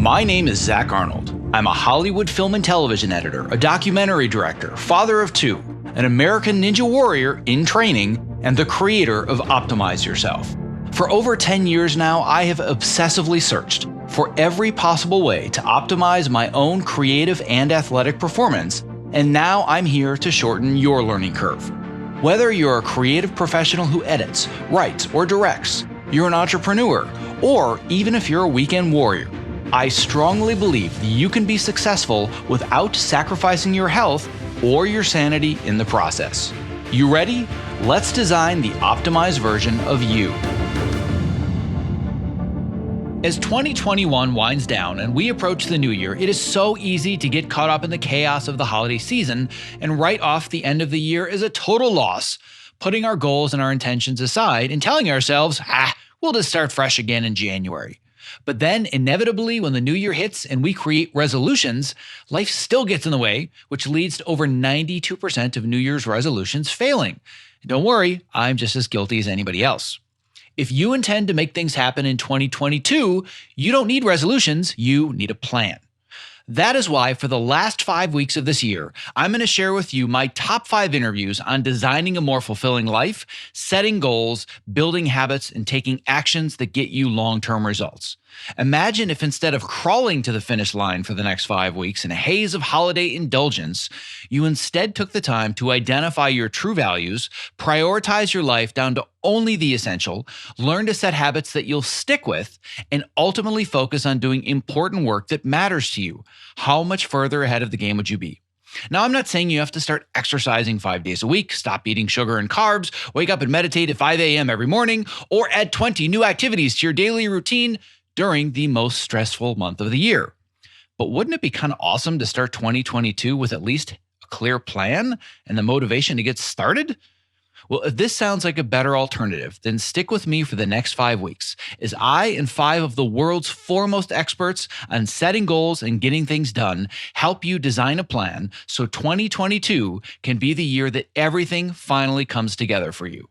My name is Zach Arnold. I'm a Hollywood film and television editor, a documentary director, father of two, an American Ninja Warrior in training, and the creator of Optimize Yourself. For over 10 years now, I have obsessively searched for every possible way to optimize my own creative and athletic performance, and now I'm here to shorten your learning curve. Whether you're a creative professional who edits, writes, or directs, you're an entrepreneur, or even if you're a weekend warrior, I strongly believe that you can be successful without sacrificing your health or your sanity in the process. You ready? Let's design the optimized version of you. As 2021 winds down and we approach the new year, it is so easy to get caught up in the chaos of the holiday season and write off the end of the year as a total loss, putting our goals and our intentions aside and telling ourselves, we'll just start fresh again in January. But then, inevitably, when the new year hits and we create resolutions, life still gets in the way, which leads to over 92% of New Year's resolutions failing. Don't worry, I'm just as guilty as anybody else. If you intend to make things happen in 2022, you don't need resolutions, you need a plan. That is why for the last 5 weeks of this year, I'm going to share with you my top 5 interviews on designing a more fulfilling life, setting goals, building habits, and taking actions that get you long-term results. Imagine if instead of crawling to the finish line for the next 5 weeks in a haze of holiday indulgence, you instead took the time to identify your true values, prioritize your life down to only the essential, learn to set habits that you'll stick with, and ultimately focus on doing important work that matters to you. How much further ahead of the game would you be? Now, I'm not saying you have to start exercising 5 days a week, stop eating sugar and carbs, wake up and meditate at 5 a.m. every morning, or add 20 new activities to your daily routine during the most stressful month of the year. But wouldn't it be kind of awesome to start 2022 with at least a clear plan and the motivation to get started? Well, if this sounds like a better alternative, then stick with me for the next 5 weeks as I and 5 of the world's foremost experts on setting goals and getting things done help you design a plan so 2022 can be the year that everything finally comes together for you.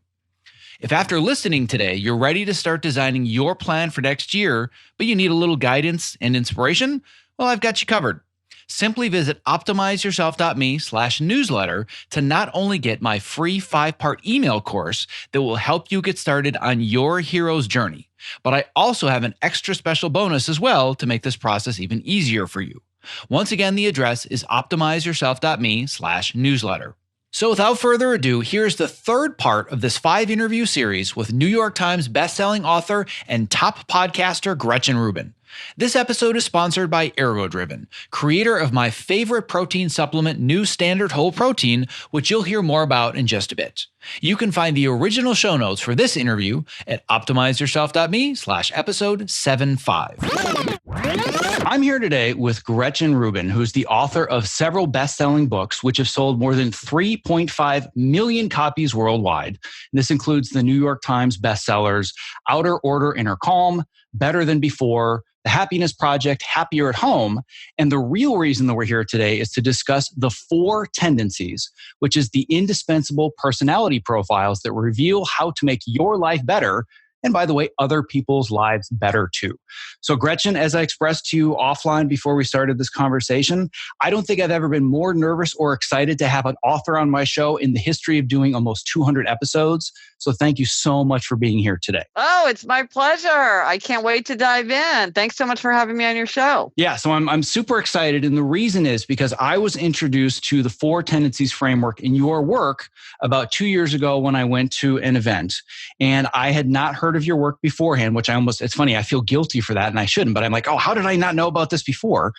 If after listening today, you're ready to start designing your plan for next year, but you need a little guidance and inspiration, well, I've got you covered. Simply visit optimizeyourself.me/newsletter to not only get my free 5-part email course that will help you get started on your hero's journey, but I also have an extra special bonus as well to make this process even easier for you. Once again, the address is optimizeyourself.me/newsletter. So without further ado, here's the third part of this 5-interview series with New York Times bestselling author and top podcaster Gretchen Rubin. This episode is sponsored by ErgoDriven, creator of my favorite protein supplement, New Standard Whole Protein, which you'll hear more about in just a bit. You can find the original show notes for this interview at optimizeyourself.me/episode 75. I'm here today with Gretchen Rubin, who's the author of several best-selling books, which have sold more than 3.5 million copies worldwide. And this includes the New York Times bestsellers, Outer Order, Inner Calm, Better Than Before, The Happiness Project, Happier at Home. And the real reason that we're here today is to discuss the 4 Tendencies, which is the indispensable personality profiles that reveal how to make your life better. And by the way, other people's lives better too. So Gretchen, as I expressed to you offline before we started this conversation, I don't think I've ever been more nervous or excited to have an author on my show in the history of doing almost 200 episodes. So thank you so much for being here today. Oh, it's my pleasure. I can't wait to dive in. Thanks so much for having me on your show. Yeah, so I'm super excited. And the reason is because I was introduced to the 4 Tendencies framework in your work about 2 years ago when I went to an event. And I had not heard of your work beforehand, which it's funny, I feel guilty for that and I shouldn't, but I'm like, oh, how did I not know about this before?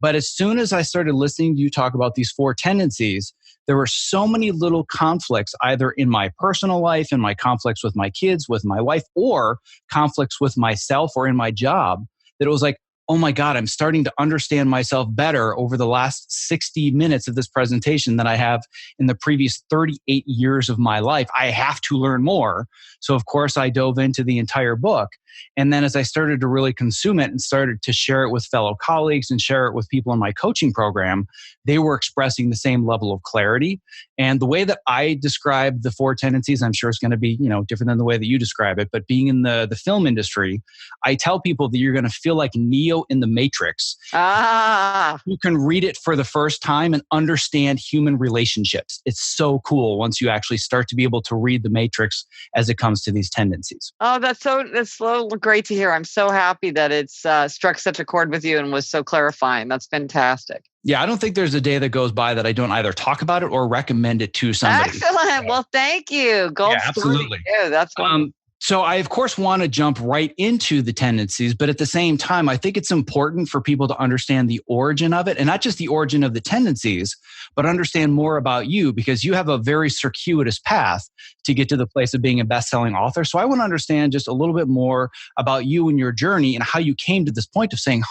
But as soon as I started listening to you talk about these 4 tendencies, there were so many little conflicts, either in my personal life and my conflicts with my kids, with my wife, or conflicts with myself or in my job, that it was like, oh my God, I'm starting to understand myself better over the last 60 minutes of this presentation than I have in the previous 38 years of my life. I have to learn more. So of course I dove into the entire book. And then as I started to really consume it and started to share it with fellow colleagues and share it with people in my coaching program, they were expressing the same level of clarity. And the way that I describe the 4 tendencies, I'm sure it's going to be, different than the way that you describe it. But being in the film industry, I tell people that you're going to feel like Neo Neo in the Matrix, Ah, you can read it for the first time and understand human relationships. It's so cool once you actually start to be able to read the Matrix as it comes to these tendencies. oh, that's so great to hear. I'm so happy that it's struck such a chord with you and was so clarifying. That's fantastic. Yeah, I don't think there's a day that goes by that I don't either talk about it or recommend it to somebody. Excellent. Well, thank you. Gold Yeah, star to absolutely. you. That's wonderful. So I, of course, want to jump right into the tendencies, but at the same time, I think it's important for people to understand the origin of it, and not just the origin of the tendencies, but understand more about you, because you have a very circuitous path to get to the place of being a best-selling author. So I want to understand just a little bit more about you and your journey and how you came to this point of saying,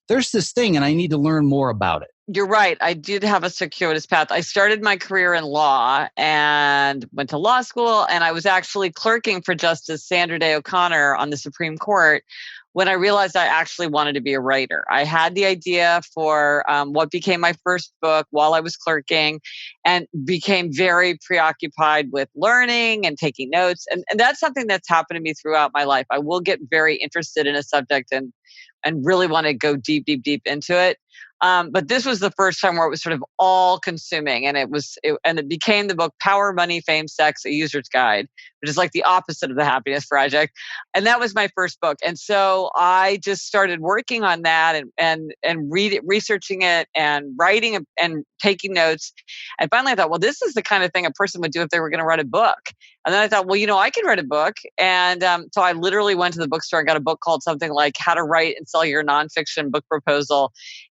there's this thing and I need to learn more about it. You're right. I did have a circuitous path. I started my career in law and went to law school, and I was actually clerking for Justice Sandra Day O'Connor on the Supreme Court when I realized I actually wanted to be a writer. I had the idea for what became my first book while I was clerking, and became very preoccupied with learning and taking notes. And that's something that's happened to me throughout my life. I will get very interested in a subject and really want to go deep, deep, deep into it. But this was the first time where it was sort of all consuming, and it became the book Power, Money, Fame, Sex: A User's Guide, which is like the opposite of the Happiness Project. And that was my first book. And so I just started working on that and researching it and writing and taking notes. And finally I thought, well, this is the kind of thing a person would do if they were going to write a book. And then I thought, well, I can write a book. And so I literally went to the bookstore and got a book called something like How to Write and Sell Your Nonfiction Book Proposal,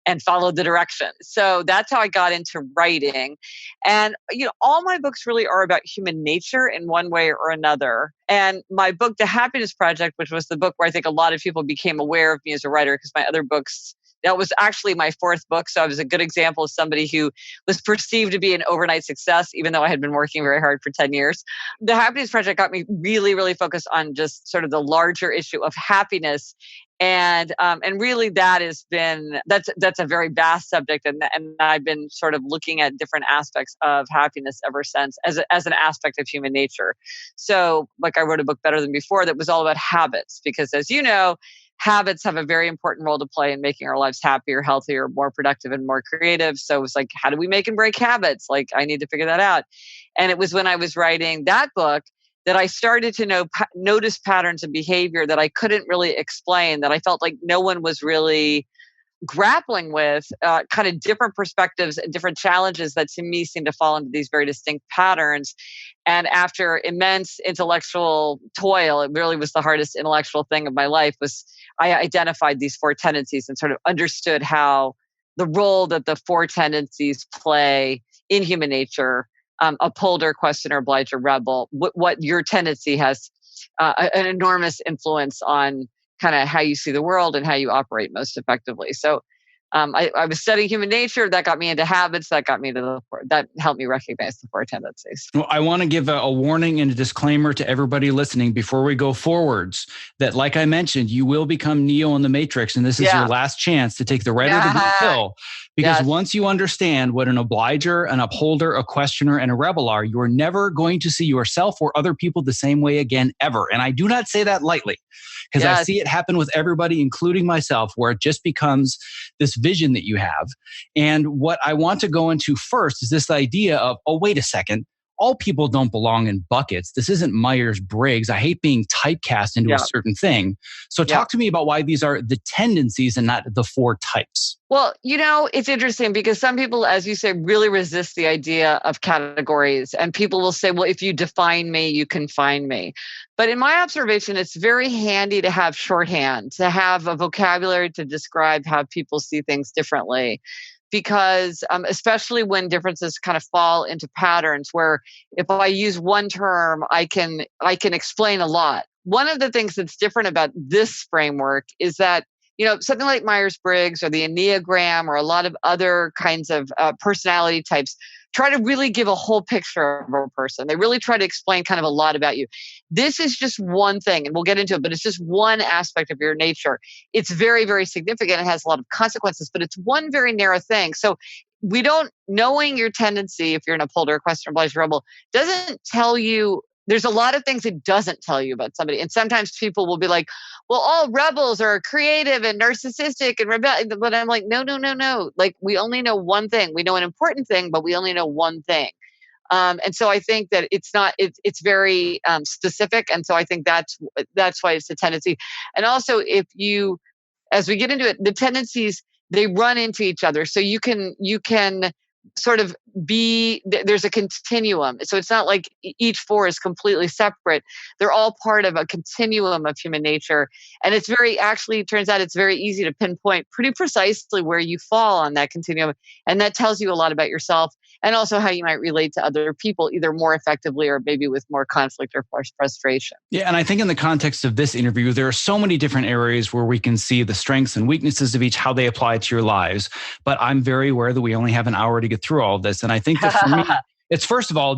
and followed the directions. So that's how I got into writing. And, all my books really are about human nature in one way or another. And my book, The Happiness Project, which was the book where I think a lot of people became aware of me as a writer, because my other books, that was actually my fourth book. So I was a good example of somebody who was perceived to be an overnight success, even though I had been working very hard for 10 years. The Happiness Project got me really, really focused on just sort of the larger issue of happiness. And really that's a very vast subject. And I've been sort of looking at different aspects of happiness ever since as an aspect of human nature. So like I wrote a book, Better Than Before, that was all about habits, because as you know, habits have a very important role to play in making our lives happier, healthier, more productive, and more creative. So it was like, how do we make and break habits? Like, I need to figure that out. And it was when I was writing that book that I started to notice patterns of behavior that I couldn't really explain, that I felt like no one was really grappling with, kind of different perspectives and different challenges that to me seemed to fall into these very distinct patterns. And after immense intellectual toil, it really was the hardest intellectual thing of my life, was I identified these four tendencies and sort of understood how the role that the four tendencies play in human nature, upholder, questioner, obliger, rebel, what your tendency has an enormous influence on kind of how you see the world and how you operate most effectively. So I was studying human nature. That got me into habits. That helped me recognize the four tendencies. Well, I want to give a warning and a disclaimer to everybody listening before we go forwards, that like I mentioned, you will become Neo in the Matrix, and this is your last chance to take the red or the blue pill. Because once you understand what an obliger, an upholder, a questioner, and a rebel are, you're never going to see yourself or other people the same way again, ever. And I do not say that lightly, because I see it happen with everybody, including myself, where it just becomes this vision that you have. And what I want to go into first is this idea of, oh, wait a second, all people don't belong in buckets. This isn't Myers-Briggs. I hate being typecast into a certain thing. So talk to me about why these are the tendencies and not the four types. Well, it's interesting because some people, as you say, really resist the idea of categories. And people will say, well, if you define me, you can find me. But in my observation, it's very handy to have shorthand, to have a vocabulary to describe how people see things differently. Because especially when differences kind of fall into patterns where if I use one term, I can explain a lot. One of the things that's different about this framework is that, something like Myers-Briggs or the Enneagram or a lot of other kinds of personality types try to really give a whole picture of a person. They really try to explain kind of a lot about you. This is just one thing, and we'll get into it, but it's just one aspect of your nature. It's very, very significant. It has a lot of consequences, but it's one very narrow thing. So knowing your tendency, if you're an upholder, questioner, obliger, rebel, doesn't tell you there's a lot of things it doesn't tell you about somebody. And sometimes people will be like, well, all rebels are creative and narcissistic and rebel. But I'm like, no. Like, we only know one thing. We know an important thing, but we only know one thing. And so I think that it's very specific. And so I think that's why it's a tendency. And also, as we get into it, the tendencies, they run into each other. So you can sort of there's a continuum. So it's not like each four is completely separate. They're all part of a continuum of human nature. And it turns out it's very easy to pinpoint pretty precisely where you fall on that continuum. And that tells you a lot about yourself and also how you might relate to other people, either more effectively or maybe with more conflict or frustration. Yeah. And I think in the context of this interview, there are so many different areas where we can see the strengths and weaknesses of each, how they apply to your lives. But I'm very aware that we only have an hour to get through all of this. And I think that for me, it's first of all,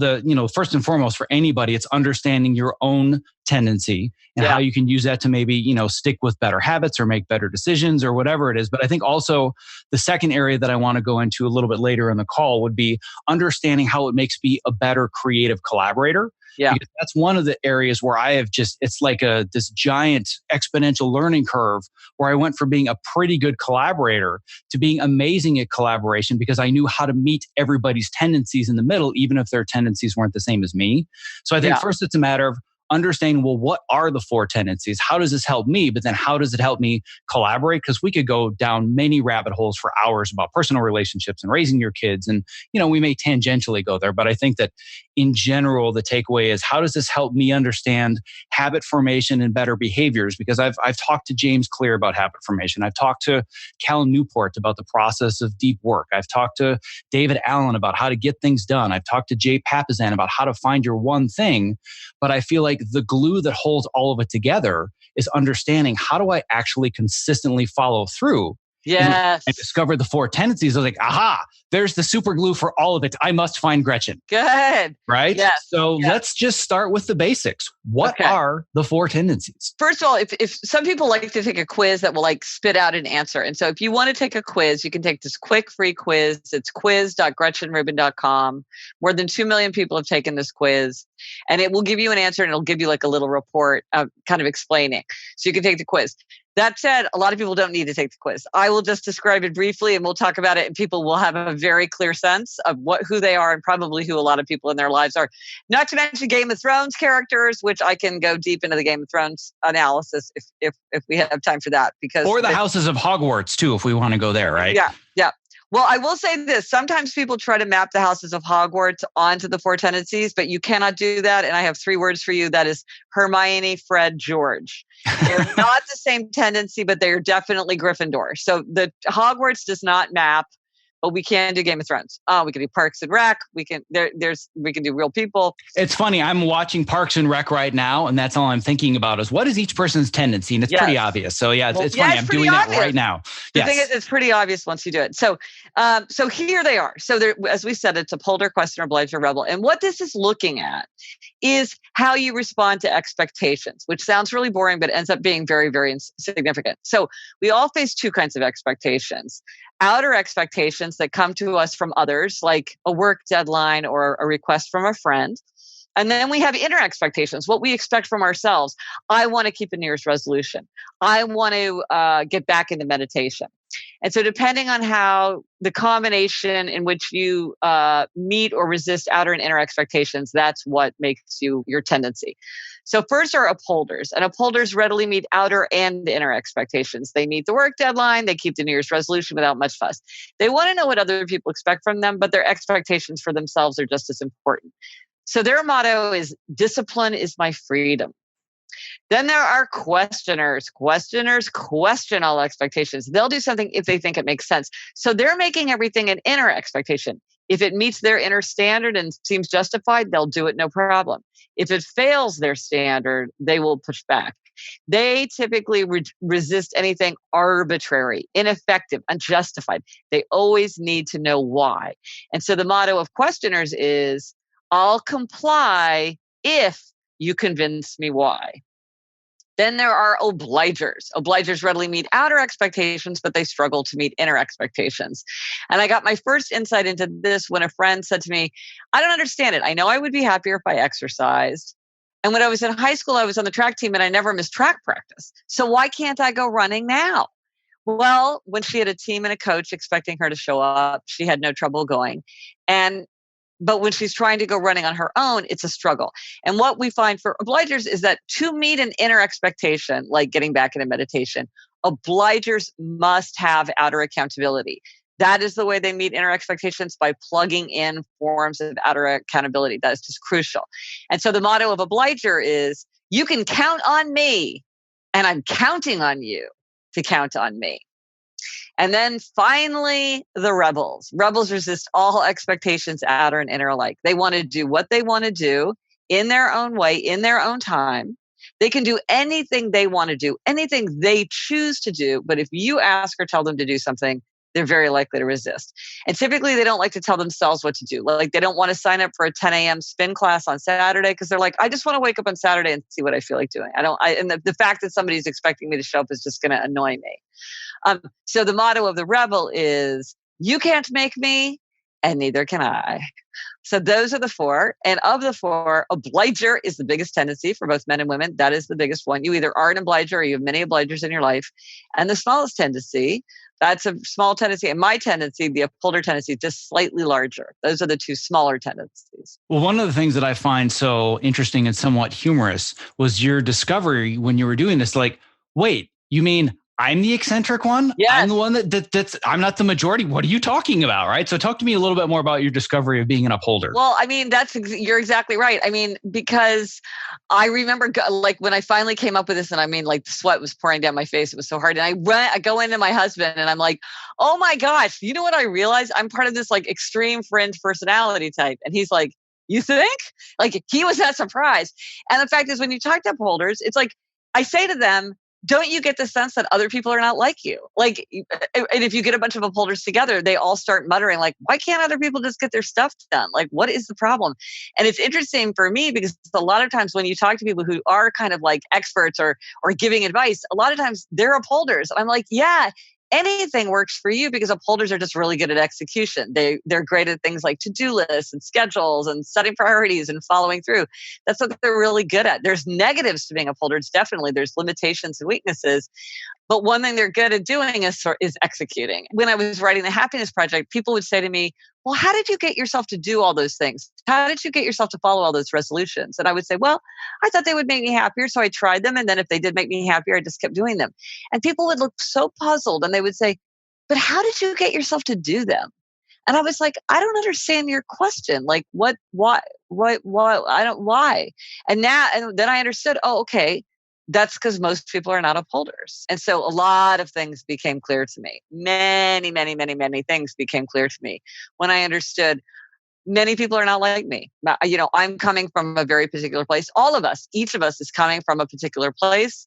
first and foremost for anybody, it's understanding your own tendency and how you can use that to maybe, stick with better habits or make better decisions or whatever it is. But I think also the second area that I want to go into a little bit later in the call would be understanding how it makes me a better creative collaborator. Yeah. Because that's one of the areas where I have it's like this giant exponential learning curve where I went from being a pretty good collaborator to being amazing at collaboration because I knew how to meet everybody's tendencies in the middle, even if their tendencies weren't the same as me. So I think first it's a matter of understanding, well, what are the four tendencies? How does this help me? But then how does it help me collaborate? Because we could go down many rabbit holes for hours about personal relationships and raising your kids. And, we may tangentially go there. But I think that in general, the takeaway is how does this help me understand habit formation and better behaviors? Because I've talked to James Clear about habit formation. I've talked to Cal Newport about the process of deep work. I've talked to David Allen about how to get things done. I've talked to Jay Papasan about how to find your one thing. But I feel like the glue that holds all of it together is understanding how do I actually consistently follow through. Yes. I discovered the four tendencies. I was like, aha, there's the super glue for all of it. I must find Gretchen. Good. Right? Yes. So let's just start with the basics. What are the four tendencies? First of all, if some people like to take a quiz that will spit out an answer. And so if you want to take a quiz, you can take this quick free quiz. It's quiz.gretchenrubin.com. More than 2 million people have taken this quiz. And it will give you an answer and it'll give you a little report kind of explaining. So you can take the quiz. That said, a lot of people don't need to take the quiz. I will just describe it briefly and we'll talk about it and people will have a very clear sense of who they are and probably who a lot of people in their lives are. Not to mention Game of Thrones characters, which I can go deep into the Game of Thrones analysis if we have time for that. Or the houses of Hogwarts too, if we want to go there, right? Yeah. Well, I will say this. Sometimes people try to map the houses of Hogwarts onto the four tendencies, but you cannot do that. And I have 3 words for you. That is Hermione, Fred, George. They're not the same tendency, but they are definitely Gryffindor. So the Hogwarts does not map, but we can do Game of Thrones. We can do Parks and Rec. We can do Real People. It's funny. I'm watching Parks and Rec right now, and that's all I'm thinking about is what is each person's tendency, and it's pretty obvious. So it's funny. I'm doing that right now. The thing is, it's pretty obvious once you do it. So here they are. So as we said, it's upholder, questioner, obliger, rebel, and what this is looking at is how you respond to expectations, which sounds really boring, but ends up being very, very significant. So we all face 2 kinds of expectations. Outer expectations that come to us from others, like a work deadline or a request from a friend. And then we have inner expectations, what we expect from ourselves. I want to keep a New Year's resolution. I want to get back into meditation. And so depending on how the combination in which you meet or resist outer and inner expectations, that's what makes you your tendency. So first are upholders, and upholders readily meet outer and inner expectations. They meet the work deadline. They keep the New Year's resolution without much fuss. They want to know what other people expect from them, but their expectations for themselves are just as important. So their motto is, discipline is my freedom. Then there are questioners. Questioners question all expectations. They'll do something if they think it makes sense. So they're making everything an inner expectation. If it meets their inner standard and seems justified, they'll do it no problem. If it fails their standard, they will push back. They typically resist anything arbitrary, ineffective, unjustified. They always need to know why. And so the motto of questioners is, I'll comply if you convince me why. Then there are obligers. Obligers readily meet outer expectations, but they struggle to meet inner expectations. And I got my first insight into this when a friend said to me, I don't understand it. I know I would be happier if I exercised, And when I was in high school, I was on the track team and I never missed track practice. So why can't I go running now? Well, when she had a team and a coach expecting her to show up, she had no trouble going. But when she's trying to go running on her own, it's a struggle. And what we find for obligers is that to meet an inner expectation, like getting back into meditation, obligers must have outer accountability. That is the way they meet inner expectations, by plugging in forms of outer accountability. That is just crucial. And so the motto of obliger is, you can count on me, and I'm counting on you to count on me. And then finally, the rebels. Rebels resist all expectations, outer and inner alike. They want to do what they want to do in their own way, in their own time. They can do anything they want to do, anything they choose to do. But if you ask or tell them to do something, they're very likely to resist. And typically they don't like to tell themselves what to do. Like, they don't want to sign up for a 10 a.m. spin class on Saturday because they're like, I just want to wake up on Saturday and see what I feel like doing. And the fact that somebody's expecting me to show up is just going to annoy me. So the motto of the rebel is, you can't make me, and neither can I. So those are the four. And of the four, obliger is the biggest tendency for both men and women. That is the biggest one. You either are an obliger or you have many obligers in your life. And the smallest tendency, that's a small tendency. And my tendency, the upholder tendency, just slightly larger. Those are the two smaller tendencies. Well, one of the things that I find so interesting and somewhat humorous was your discovery when you were doing this. Like, wait, you mean I'm the eccentric one? Yes. I'm the one that's I'm not the majority. What are you talking about? Right. So talk to me a little bit more about your discovery of being an upholder. Well, I mean, you're exactly right. I mean, because I remember like when I finally came up with this, and I mean, like, the sweat was pouring down my face. It was so hard. And I go into my husband and I'm like, oh my gosh, you know what I realized? I'm part of this like extreme fringe personality type. And he's like, you think? Like, he was that surprised. And the fact is, when you talk to upholders, it's like, I say to them, don't you get the sense that other people are not like you? Like, and if you get a bunch of upholders together, they all start muttering like, why can't other people just get their stuff done? Like, what is the problem? And it's interesting for me because a lot of times when you talk to people who are kind of like experts or giving advice, a lot of times they're upholders. I'm like, yeah, anything works for you because upholders are just really good at execution. They're great at things like to-do lists and schedules and setting priorities and following through. That's what they're really good at. There's negatives to being upholders, definitely. There's limitations and weaknesses. But one thing they're good at doing is executing. When I was writing the Happiness Project, people would say to me, well, how did you get yourself to do all those things? How did you get yourself to follow all those resolutions? And I would say, well, I thought they would make me happier, so I tried them. And then if they did make me happier, I just kept doing them. And people would look so puzzled and they would say, but how did you get yourself to do them? And I was like, I don't understand your question. Like, why? And then I understood, oh, okay. That's because most people are not upholders. And so a lot of things became clear to me. Many, many, many, many things became clear to me when I understood many people are not like me. You know, I'm coming from a very particular place. All of us, each of us is coming from a particular place.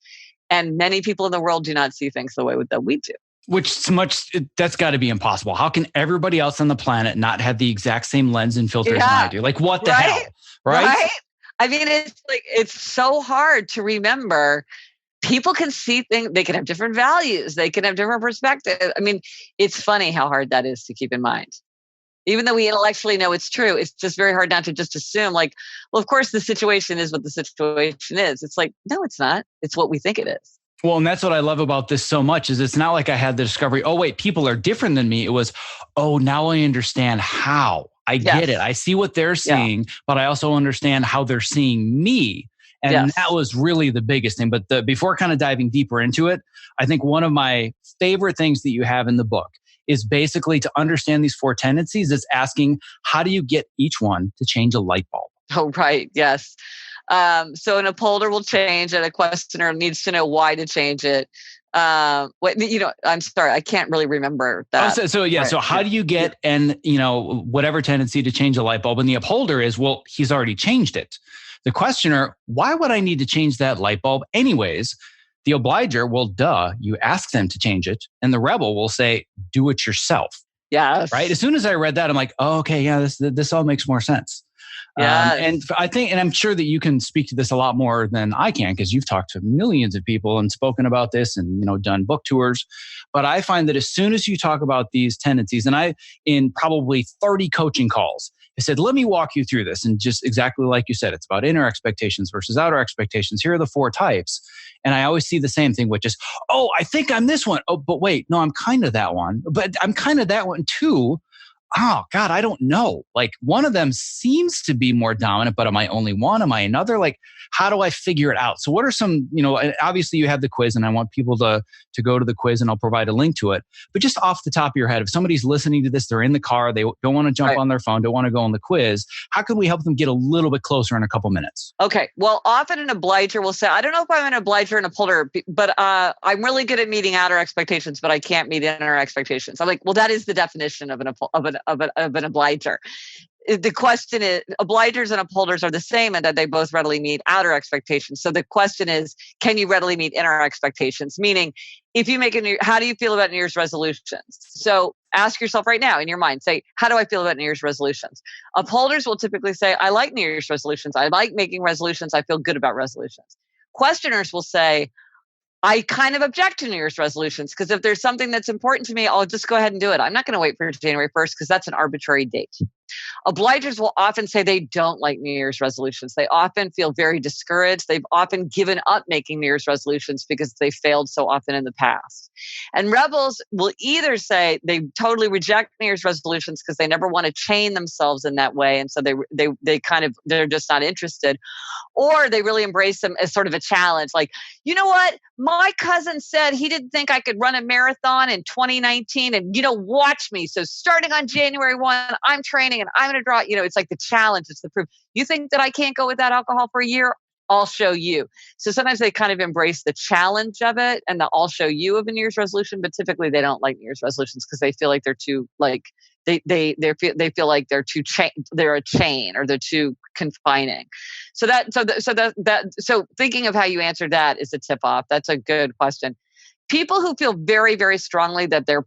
And many people in the world do not see things the way that we do. That's got to be impossible. How can everybody else on the planet not have the exact same lens and filters as I do? Like, what the hell? Right? I mean, it's so hard to remember. People can see things, they can have different values, they can have different perspectives. I mean, it's funny how hard that is to keep in mind. Even though we intellectually know it's true, it's just very hard not to just assume like, well, of course the situation is what the situation is. It's like, no, it's not. It's what we think it is. Well, and that's what I love about this so much is it's not like I had the discovery, oh, wait, people are different than me. It was, oh, now I understand how. I get it. I see what they're seeing, but I also understand how they're seeing me. And that was really the biggest thing. But before kind of diving deeper into it, I think one of my favorite things that you have in the book is basically to understand these four tendencies is asking, how do you get each one to change a light bulb? Oh, right. Yes. So an upholder will change and a questioner needs to know why to change it. I'm sorry, I can't really remember that. So how do you get whatever tendency to change a light bulb? And the upholder is, well, he's already changed it. The questioner, why would I need to change that light bulb anyways? The obliger, well, duh, you ask them to change it. And the rebel will say, do it yourself. Yeah. Right. As soon as I read that, I'm like, oh, okay, yeah, this all makes more sense. Yeah. And I think, and I'm sure that you can speak to this a lot more than I can because you've talked to millions of people and spoken about this and, done book tours. But I find that as soon as you talk about these tendencies, and in probably 30 coaching calls, I said, let me walk you through this. And just exactly like you said, it's about inner expectations versus outer expectations. Here are the 4 types. And I always see the same thing, which is, oh, I think I'm this one. Oh, but wait, no, I'm kind of that one. But I'm kind of that one too. Oh God, I don't know. Like one of them seems to be more dominant, but am I only one? Am I another? Like, how do I figure it out? So what are some, obviously you have the quiz and I want people to go to the quiz and I'll provide a link to it. But just off the top of your head, if somebody's listening to this, they're in the car, they don't want to jump on their phone, don't want to go on the quiz, how can we help them get a little bit closer in a couple minutes? Okay. Well, often an obliger will say, I don't know if I'm an obliger and upholder, but I'm really good at meeting outer expectations, but I can't meet inner expectations. I'm like, well, that is the definition of an obliger. The question is, obligers and upholders are the same in that they both readily meet outer expectations. So the question is, can you readily meet inner expectations? Meaning, if you make how do you feel about New Year's resolutions? So ask yourself right now in your mind, say, how do I feel about New Year's resolutions? Upholders will typically say, I like New Year's resolutions. I like making resolutions. I feel good about resolutions. Questioners will say, I kind of object to New Year's resolutions because if there's something that's important to me, I'll just go ahead and do it. I'm not going to wait for January 1st because that's an arbitrary date. Obligers will often say they don't like New Year's resolutions. They often feel very discouraged. They've often given up making New Year's resolutions because they failed so often in the past. And rebels will either say they totally reject New Year's resolutions because they never want to chain themselves in that way. And so they're just not interested. Or they really embrace them as sort of a challenge. Like, you know what? My cousin said he didn't think I could run a marathon in 2019 and, watch me. So starting on January 1, I'm training and I'm going to draw, it's like the challenge. It's the proof. You think that I can't go without alcohol for a year? I'll show you. So sometimes they kind of embrace the challenge of it and the I'll show you of a New Year's resolution, but typically they don't like New Year's resolutions because they feel like they're too they feel like they're too they're a chain or they're too confining. So thinking of how you answered that is a tip off. That's a good question. People who feel very, very strongly that they're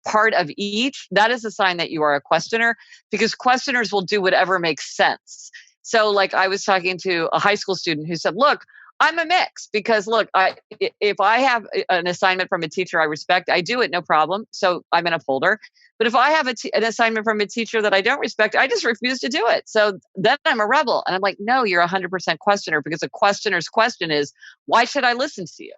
part of each, that is a sign that you are a questioner, because questioners will do whatever makes sense. So like I was talking to a high school student who said, look, I'm a mix because look, if I have an assignment from a teacher I respect, I do it, no problem. So I'm an upholder. But if I have an assignment from a teacher that I don't respect, I just refuse to do it. So then I'm a rebel. And I'm like, no, you're 100% questioner, because a questioner's question is, why should I listen to you?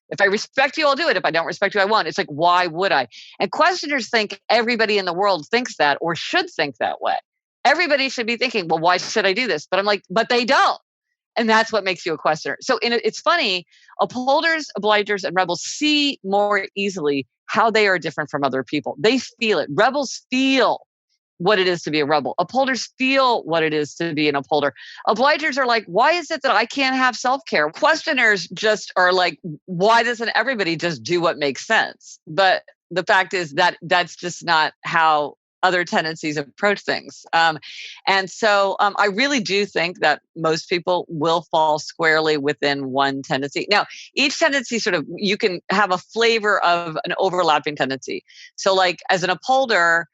If I respect you, I'll do it. If I don't respect you, I won't. It's like, why would I? And questioners think everybody in the world thinks that or should think that way. Everybody should be thinking, well, why should I do this? But I'm like, but they don't. And that's what makes you a questioner. So it's funny, upholders, obligers, and rebels see more easily how they are different from other people. They feel it. Rebels feel what it is to be a rebel. Upholders feel what it is to be an upholder. Obligers are like, why is it that I can't have self-care? Questioners just are like, why doesn't everybody just do what makes sense? But the fact is that that's just not how other tendencies approach things. And so I really do think that most people will fall squarely within one tendency. Now, each tendency you can have a flavor of an overlapping tendency. So like as an upholder,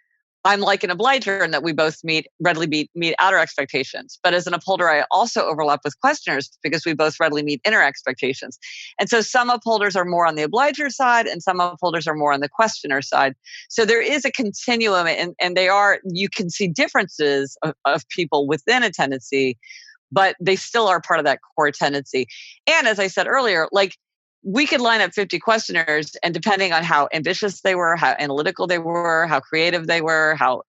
I'm like an obliger in that we both readily meet outer expectations. But as an upholder, I also overlap with questioners because we both readily meet inner expectations. And so some upholders are more on the obliger side and some upholders are more on the questioner side. So there is a continuum, and you can see differences of people within a tendency, but they still are part of that core tendency. And as I said earlier, like, we could line up 50 questioners, and depending on how ambitious they were, how analytical they were, how creative they were, how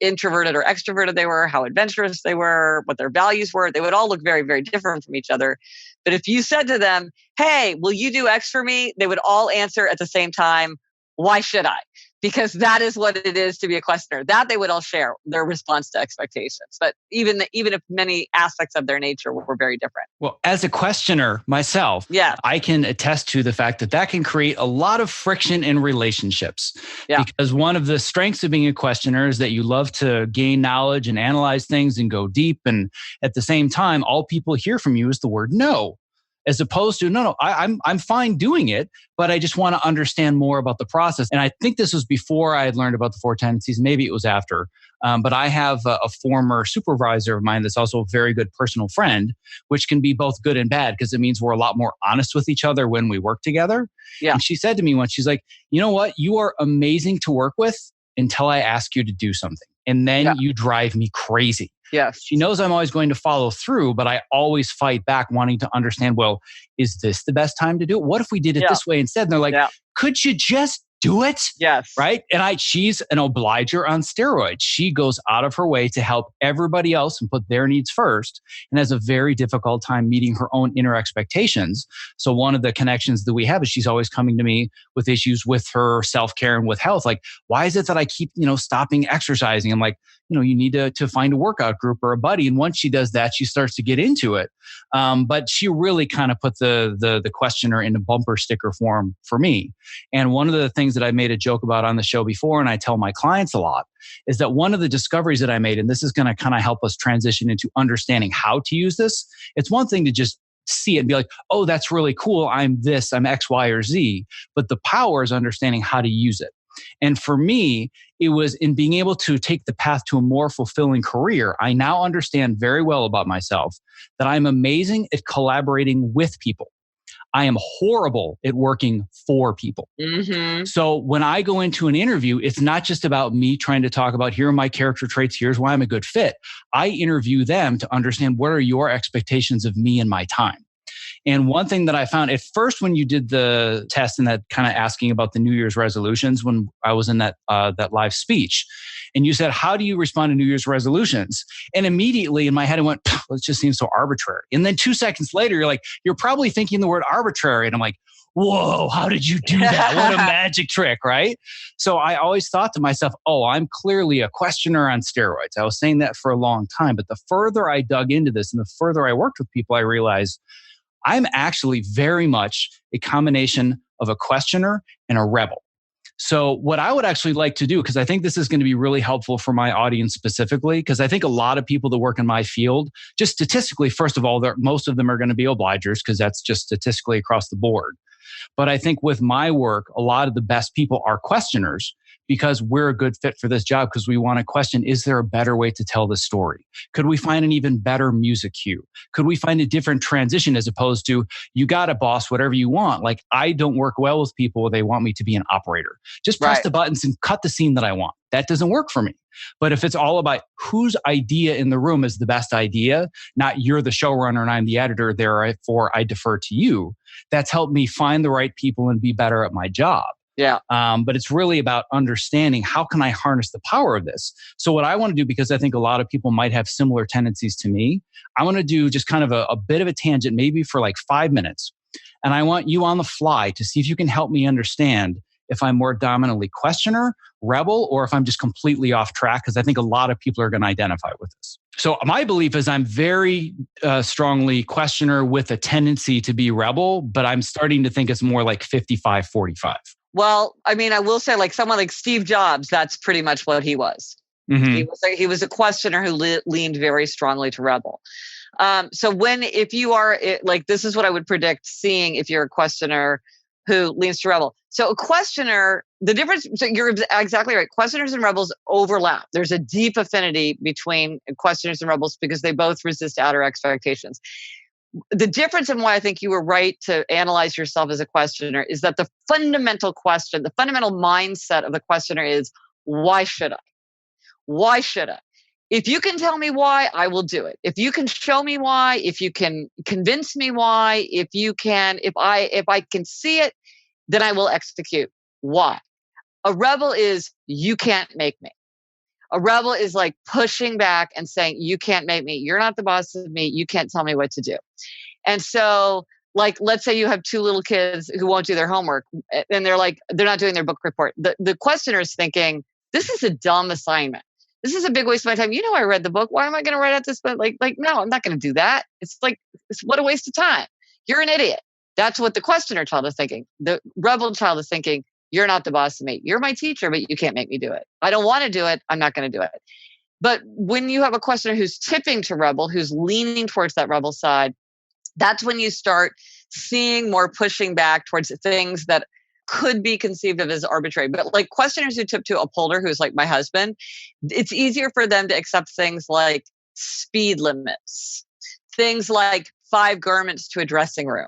introverted or extroverted they were, how adventurous they were, what their values were, they would all look very, very different from each other. But if you said to them, hey, will you do X for me? They would all answer at the same time, why should I? Because that is what it is to be a questioner. That they would all share their response to expectations. But even if many aspects of their nature were very different. Well, as a questioner myself, I can attest to the fact that can create a lot of friction in relationships. Yeah. Because one of the strengths of being a questioner is that you love to gain knowledge and analyze things and go deep. And at the same time, all people hear from you is the word no. As opposed to, no, I'm fine doing it, but I just want to understand more about the process. And I think this was before I had learned about the 4 tendencies. Maybe it was after. But I have a former supervisor of mine that's also a very good personal friend, which can be both good and bad because it means we're a lot more honest with each other when we work together. Yeah. And she said to me once, she's like, you know what? You are amazing to work with until I ask you to do something. and then you drive me crazy. Yes. She knows I'm always going to follow through, but I always fight back wanting to understand, well, is this the best time to do it? What if we did it this way instead? And they're like, could you just do it? Yes. Right? And she's an obliger on steroids. She goes out of her way to help everybody else and put their needs first, and has a very difficult time meeting her own inner expectations. So one of the connections that we have is she's always coming to me with issues with her self-care and with health. Like, why is it that I keep, stopping exercising? I'm like, you need to find a workout group or a buddy. And once she does that, she starts to get into it. But she really kind of put the questioner in a bumper sticker form for me. And one of the things that I made a joke about on the show before, and I tell my clients a lot, is that one of the discoveries that I made, and this is going to kind of help us transition into understanding how to use this. It's one thing to just see it and be like, oh, that's really cool. I'm this, I'm X, Y, or Z. But the power is understanding how to use it. And for me, it was in being able to take the path to a more fulfilling career. I now understand very well about myself that I'm amazing at collaborating with people. I am horrible at working for people. Mm-hmm. So when I go into an interview, it's not just about me trying to talk about, here are my character traits, here's why I'm a good fit. I interview them to understand, what are your expectations of me and my time? And one thing that I found at first, when you did the test and that kind of asking about the New Year's resolutions, when I was in that live speech, and you said, how do you respond to New Year's resolutions? And immediately in my head, I went, well, it just seems so arbitrary. And then 2 seconds later, you're like, you're probably thinking the word arbitrary. And I'm like, whoa, how did you do that? What a magic trick, right? So I always thought to myself, oh, I'm clearly a questioner on steroids. I was saying that for a long time. But the further I dug into this and the further I worked with people, I realized I'm actually very much a combination of a questioner and a rebel. So what I would actually like to do, because I think this is going to be really helpful for my audience specifically, because I think a lot of people that work in my field, just statistically, first of all, most of them are going to be obligers, because that's just statistically across the board. But I think with my work, a lot of the best people are questioners, because we're a good fit for this job, because we want to question, is there a better way to tell this story? Could we find an even better music cue? Could we find a different transition, as opposed to, you got it, boss, whatever you want. Like, I don't work well with people where they want me to be an operator. Just press the buttons and cut the scene that I want. That doesn't work for me. But if it's all about whose idea in the room is the best idea, not you're the showrunner and I'm the editor, therefore I defer to you, that's helped me find the right people and be better at my job. Yeah. But it's really about understanding, how can I harness the power of this? So what I want to do, because I think a lot of people might have similar tendencies to me, I want to do just kind of a bit of a tangent, maybe for like 5 minutes. And I want you on the fly to see if you can help me understand if I'm more dominantly questioner, rebel, or if I'm just completely off track, because I think a lot of people are going to identify with this. So my belief is I'm very strongly questioner with a tendency to be rebel, but I'm starting to think it's more like 55-45. Well, I mean, I will say, like someone like Steve Jobs, that's pretty much what he was. Mm-hmm. He was a questioner who leaned very strongly to rebel. So if you are like, this is what I would predict seeing if you're a questioner who leans to rebel. So a questioner, the difference, so you're exactly right. Questioners and rebels overlap. There's a deep affinity between questioners and rebels because they both resist outer expectations. The difference in why I think you were right to analyze yourself as a questioner is that the fundamental question, the fundamental mindset of the questioner is, why should I? Why should I? If you can tell me why, I will do it. If you can show me why, if you can convince me why, if I can see it, then I will execute. Why? A rebel is, you can't make me. A rebel is like pushing back and saying, you can't make me. You're not the boss of me. You can't tell me what to do. And so, like, let's say you have 2 little kids who won't do their homework and they're not doing their book report. The questioner is thinking, this is a dumb assignment. This is a big waste of my time. You know, I read the book. Why am I going to write out this? But like, no, I'm not going to do that. It's what a waste of time. You're an idiot. That's what the questioner child is thinking. The rebel child is thinking, you're not the boss of me. You're my teacher, but you can't make me do it. I don't want to do it. I'm not going to do it. But when you have a questioner who's tipping to rebel, who's leaning towards that rebel side, that's when you start seeing more pushing back towards things that could be conceived of as arbitrary. But like questioners who tip to upholder, who's like my husband, it's easier for them to accept things like speed limits, things like 5 garments to a dressing room.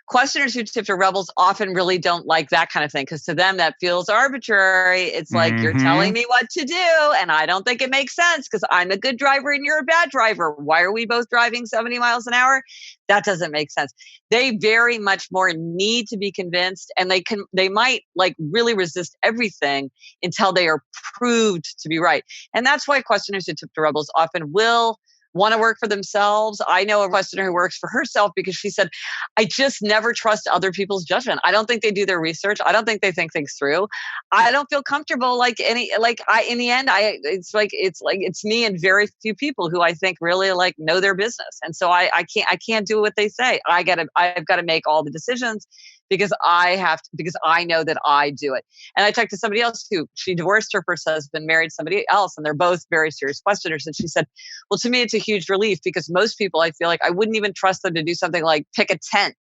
questioners who tip to rebels often really don't like that kind of thing, because to them that feels arbitrary. It's like, you're telling me what to do, and I don't think it makes sense because I'm a good driver and you're a bad driver. Why are we both driving 70 miles an hour? That doesn't make sense. They very much more need to be convinced, and they might like really resist everything until they are proved to be right. And that's why questioners who tip to rebels often will want to work for themselves. I know a questioner who works for herself because she said, I just never trust other people's judgment. I don't think they do their research. I don't think they think things through. I don't feel comfortable in the end, it's me and very few people who I think really like know their business. And so I can't do what they say. I've got to make all the decisions because I know that I do it. And I talked to somebody else who, she divorced her first husband, married somebody else, and they're both very serious questioners. And she said, well, to me, it's a huge relief because most people, I feel like I wouldn't even trust them to do something like pick a tent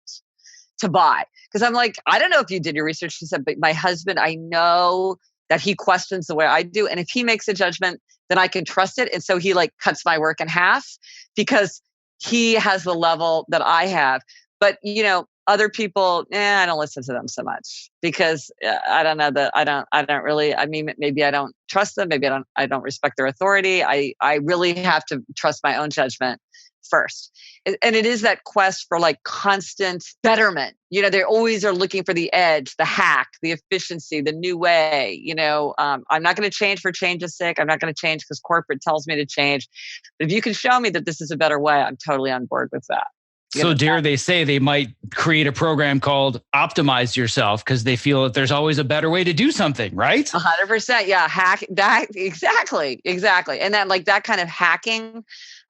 to buy. Because I'm like, I don't know if you did your research. She said, but my husband, I know that he questions the way I do. And if he makes a judgment, then I can trust it. And so he like cuts my work in half because he has the level that I have. But, other people, I don't listen to them so much because I don't know that I don't really, maybe I don't trust them. Maybe I don't respect their authority. I really have to trust my own judgment first. And it is that quest for like constant betterment. They always are looking for the edge, the hack, the efficiency, the new way. I'm not going to change for change's sake. I'm not going to change because corporate tells me to change. But if you can show me that this is a better way, I'm totally on board with that. So dare they say they might create a program called Optimize Yourself because they feel that there's always a better way to do something, right? 100%. Yeah. Hack that. Exactly. And then like that kind of hacking,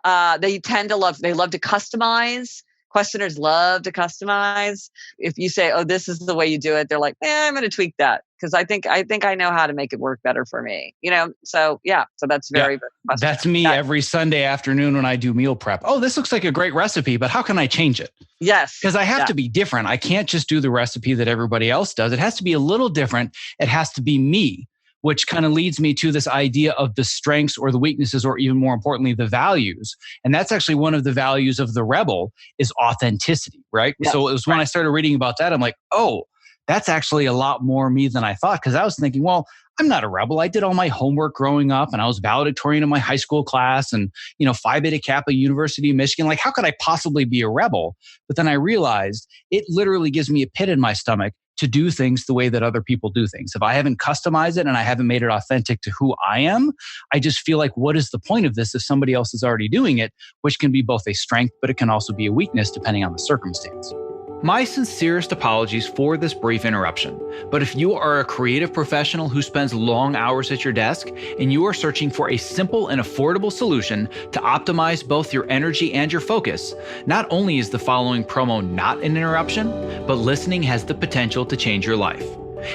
they love to customize. Questioners love to customize. If you say, oh, this is the way you do it, they're like, I'm going to tweak that because I think I know how to make it work better for me. So that's very that's me every Sunday afternoon when I do meal prep. Oh, this looks like a great recipe, but how can I change it? Yes. Because I have to be different. I can't just do the recipe that everybody else does. It has to be a little different. It has to be me, which kind of leads me to this idea of the strengths or the weaknesses, or even more importantly, the values. And that's actually one of the values of the rebel is authenticity, right? Yes, so it was when I started reading about that, I'm like, oh, that's actually a lot more me than I thought. Because I was thinking, well, I'm not a rebel. I did all my homework growing up and I was valedictorian in my high school class and, Phi Beta Kappa, University of Michigan. Like, how could I possibly be a rebel? But then I realized it literally gives me a pit in my stomach to do things the way that other people do things. If I haven't customized it and I haven't made it authentic to who I am, I just feel like, what is the point of this if somebody else is already doing it, which can be both a strength, but it can also be a weakness depending on the circumstance. My sincerest apologies for this brief interruption, but if you are a creative professional who spends long hours at your desk and you are searching for a simple and affordable solution to optimize both your energy and your focus, not only is the following promo not an interruption, but listening has the potential to change your life.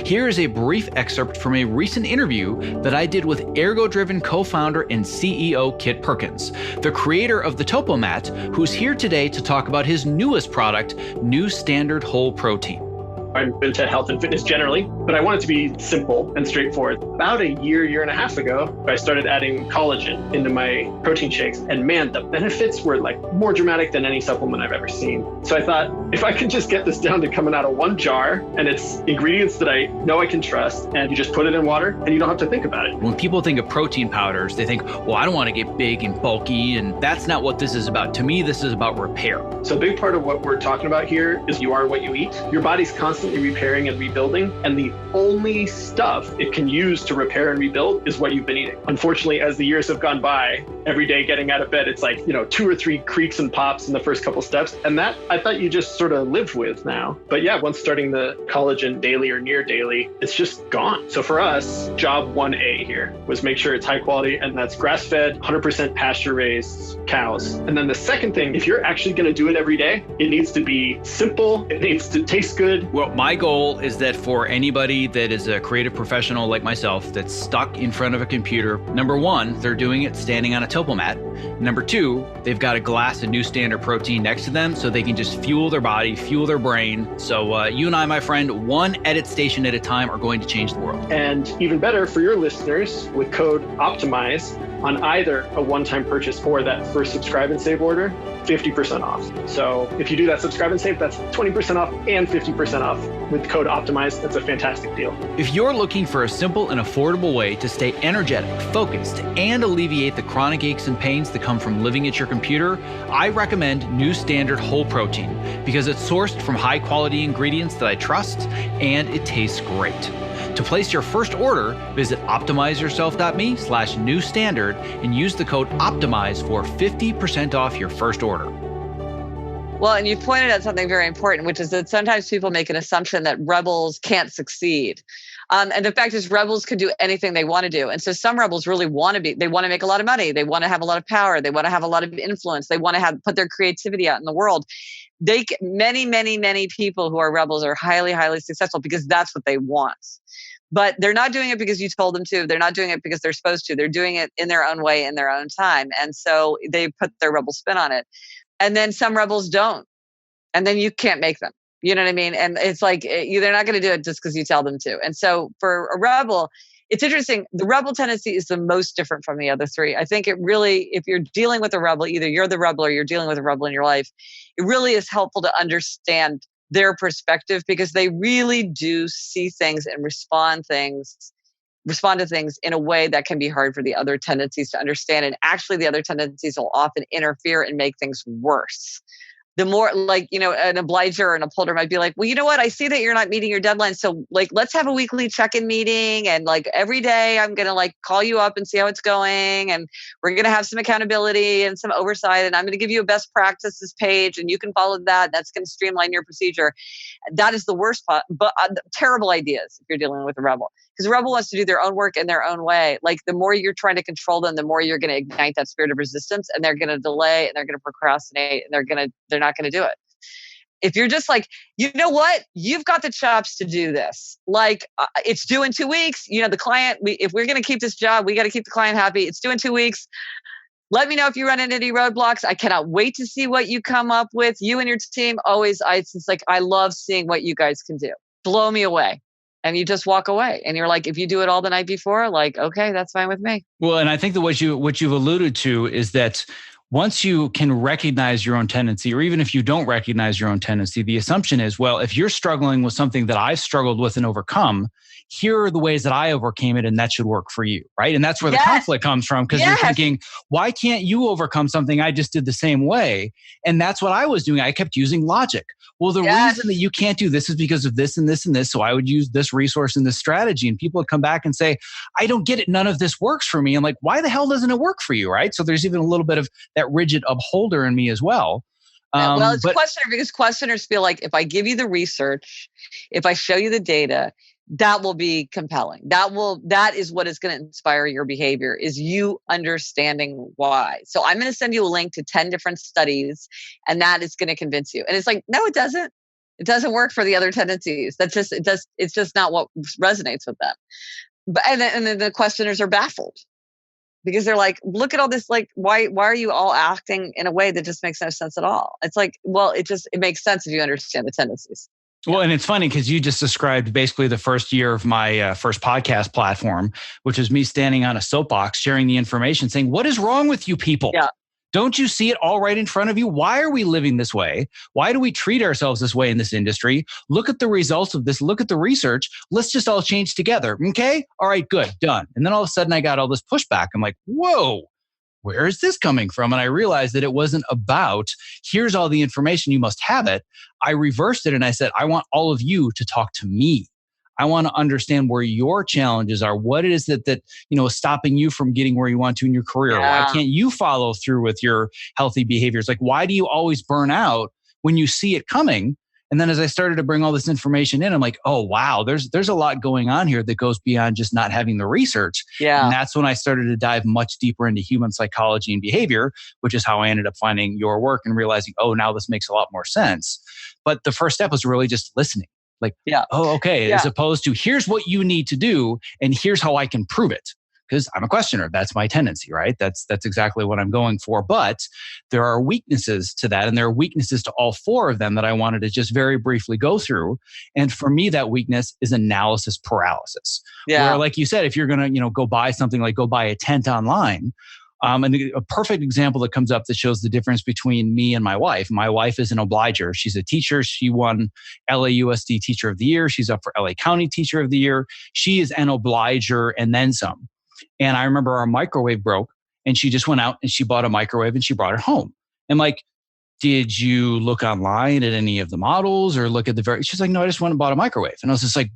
Here is a brief excerpt from a recent interview that I did with Ergo-Driven co-founder and CEO Kit Perkins, the creator of the Topomat, who's here today to talk about his newest product, New Standard Whole Protein. I'm into health and fitness generally, but I want it to be simple and straightforward. About a year and a half ago, I started adding collagen into my protein shakes. And man, the benefits were like more dramatic than any supplement I've ever seen. So I thought, if I can just get this down to coming out of one jar and it's ingredients that I know I can trust, and you just put it in water and you don't have to think about it. When people think of protein powders, they think, well, I don't want to get big and bulky. And that's not what this is about. To me, this is about repair. So a big part of what we're talking about here is you are what you eat. Your body's constantly repairing and rebuilding, and the only stuff it can use to repair and rebuild is what you've been eating. Unfortunately, as the years have gone by, every day getting out of bed, it's like, 2 or 3 creaks and pops in the first couple steps. And that I thought you just sort of live with now. But yeah, once starting the collagen daily or near daily, it's just gone. So for us, job 1A here was make sure it's high quality, and that's grass-fed, 100% pasture-raised cows. And then the second thing, if you're actually going to do it every day, it needs to be simple. It needs to taste good. Well, my goal is that for anybody that is a creative professional like myself that's stuck in front of a computer, number one, they're doing it standing on a Topomat. Number two, they've got a glass of New Standard Protein next to them so they can just fuel their body, fuel their brain. So you and I, my friend, one edit station at a time are going to change the world. And even better for your listeners, with code OPTIMIZE, on either a one-time purchase or that first subscribe and save order, 50% off. So if you do that subscribe and save, that's 20% off and 50% off with code OPTIMIZE. That's a fantastic deal. If you're looking for a simple and affordable way to stay energetic, focused, and alleviate the chronic aches and pains that come from living at your computer, I recommend New Standard Whole Protein because it's sourced from high-quality ingredients that I trust and it tastes great. To place your first order, visit optimizeyourself.me/newstandard and use the code OPTIMIZE for 50% off your first order. Well, and you pointed out something very important, which is that sometimes people make an assumption that rebels can't succeed. And the fact is rebels can do anything they want to do. And so some rebels really want to they want to make a lot of money. They want to have a lot of power. They want to have a lot of influence. They want to put their creativity out in the world. Many people who are rebels are highly, highly successful because that's what they want. But they're not doing it because you told them to. They're not doing it because they're supposed to. They're doing it in their own way, in their own time. And so they put their rebel spin on it. And then some rebels don't. And then you can't make them. You know what I mean? And it's like, they're not going to do it just because you tell them to. And so for a rebel, it's interesting. The rebel tendency is the most different from the other three. I think it really, if you're dealing with a rebel, either you're the rebel or you're dealing with a rebel in your life, it really is helpful to understand their perspective because they really do see things and respond to things in a way that can be hard for the other tendencies to understand. And actually the other tendencies will often interfere and make things worse. The more like, an obliger or an upholder might be like, well, you know what? I see that you're not meeting your deadline. So like, let's have a weekly check-in meeting. And like every day I'm going to like call you up and see how it's going. And we're going to have some accountability and some oversight. And I'm going to give you a best practices page and you can follow that. That's going to streamline your procedure. That is the worst part, but terrible ideas if you're dealing with a rebel. Because a rebel wants to do their own work in their own way. Like the more you're trying to control them, the more you're going to ignite that spirit of resistance and they're going to delay and they're going to procrastinate and they're not going to do it. If you're just like, you know what, you've got the chops to do this. Like it's due in 2 weeks. The client, if we're going to keep this job, we got to keep the client happy. It's due in 2 weeks. Let me know if you run into any roadblocks. I cannot wait to see what you come up with. You and your team always, it's like, I love seeing what you guys can do. Blow me away. And you just walk away. And you're like, if you do it all the night before, like, okay, that's fine with me. Well, and I think that what you've alluded to is that once you can recognize your own tendency, or even if you don't recognize your own tendency, the assumption is, well, if you're struggling with something that I've struggled with and overcome, here are the ways that I overcame it and that should work for you, right? And that's where the conflict comes from because you're thinking, why can't you overcome something I just did the same way? And that's what I was doing. I kept using logic. Well, the reason that you can't do this is because of this and this and this. So I would use this resource and this strategy. And people would come back and say, I don't get it. None of this works for me. I'm like, why the hell doesn't it work for you, right? So there's even a little bit of that rigid upholder in me as well. Well, it's questioner because questioners feel like if I give you the research, if I show you the data, that will be compelling. That is what is going to inspire your behavior is you understanding why. So I'm going to send you a link to 10 different studies and that is going to convince you. And it's like, no, it doesn't. It doesn't work for the other tendencies. It's just not what resonates with them. But, and then the questioners are baffled because they're like, look at all this, like, why are you all acting in a way that just makes no sense at all? It's like, well, it makes sense if you understand the tendencies. Well, and it's funny because you just described basically the first year of my first podcast platform, which was me standing on a soapbox, sharing the information, saying, what is wrong with you people? Yeah. Don't you see it all right in front of you? Why are we living this way? Why do we treat ourselves this way in this industry? Look at the results of this. Look at the research. Let's just all change together. Okay? All right, good, done. And then all of a sudden I got all this pushback. I'm like, whoa. Where is this coming from? And I realized that it wasn't about, here's all the information, you must have it. I reversed it and I said, I want all of you to talk to me. I want to understand where your challenges are, what it is that is stopping you from getting where you want to in your career. Yeah. Why can't you follow through with your healthy behaviors? Like, why do you always burn out when you see it coming? And then as I started to bring all this information in, I'm like, oh, wow, there's a lot going on here that goes beyond just not having the research. Yeah. And that's when I started to dive much deeper into human psychology and behavior, which is how I ended up finding your work and realizing, oh, now this makes a lot more sense. But the first step was really just listening. Like, oh, okay, as opposed to here's what you need to do and here's how I can prove it. because I'm a questioner. That's my tendency, right? That's exactly what I'm going for. But there are weaknesses to that, and there are weaknesses to all four of them that I wanted to just very briefly go through. And for me, that weakness is analysis paralysis. Where, like you said, if you're going to, go buy something, like go buy a tent online. And a perfect example that comes up that shows the difference between me and my wife. My wife is an obliger. She's a teacher. She won LAUSD Teacher of the Year. She's up for LA County Teacher of the Year. She is an obliger and then some. And I remember our microwave broke and she just went out and she bought a microwave and she brought it home. And like, did you look online at any of the models or look at the she's like, no, I just went and bought a microwave. And I was just like,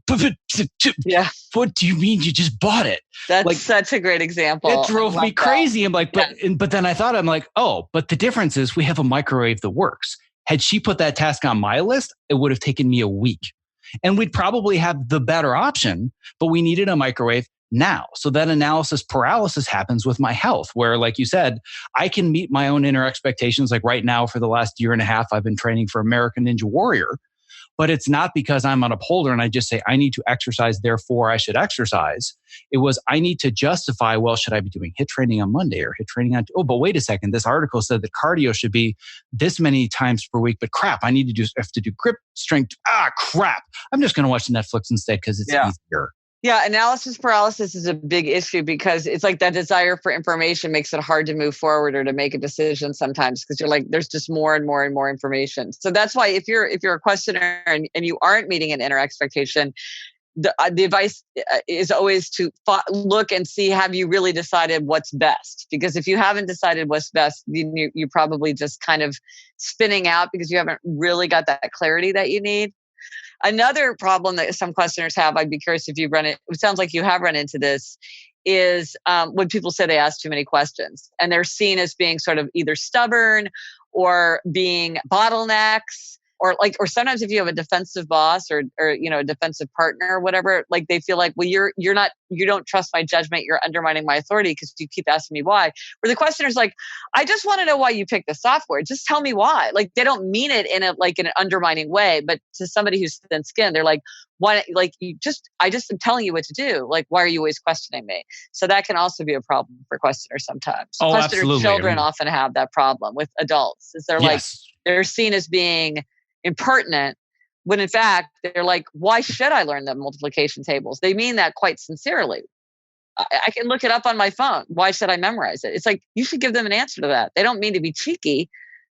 yeah. What do you mean you just bought it? That's like, such a great example. It drove me crazy. I'm like, but then I thought, I'm like, oh, but the difference is we have a microwave that works. Had she put that task on my list, it would have taken me a week. And we'd probably have the better option, but we needed a microwave now. So that analysis paralysis happens with my health, where, like you said, I can meet my own inner expectations. Like right now, for the last year and a half, I've been training for American Ninja Warrior, but it's not because I'm an upholder and I just say, I need to exercise, therefore I should exercise. It was, I need to justify, well, should I be doing HIIT training on Monday or HIIT training on, but wait a second, this article said that cardio should be this many times per week, but crap, I have to do grip strength. Crap. I'm just going to watch Netflix instead because it's easier. Yeah, analysis paralysis is a big issue because it's like that desire for information makes it hard to move forward or to make a decision sometimes because you're like, there's just more and more and more information. So that's why if you're a questioner and you aren't meeting an inner expectation, the advice is always to look and see, have you really decided what's best? Because if you haven't decided what's best, you're probably just kind of spinning out because you haven't really got that clarity that you need. Another problem that some questioners have, I'd be curious if you've run it sounds like you have run into this, is when people say they ask too many questions and they're seen as being sort of either stubborn or being bottlenecks. Or sometimes if you have a defensive boss or a defensive partner or whatever, like they feel like, well, you don't trust my judgment. You're undermining my authority because you keep asking me why. Where the questioner's like, I just want to know why you picked the software. Just tell me why. Like they don't mean it in an undermining way, but to somebody who's thin-skinned, they're like, why? Like I just am telling you what to do. Like, why are you always questioning me? So that can also be a problem for questioners sometimes. Oh, questioner absolutely. Children often have that problem with adults. Is they're like they're seen as being impertinent when in fact they're like, why should I learn the multiplication tables? They mean that quite sincerely. I can look it up on my phone. Why should I memorize it? It's like, you should give them an answer to that. They don't mean to be cheeky.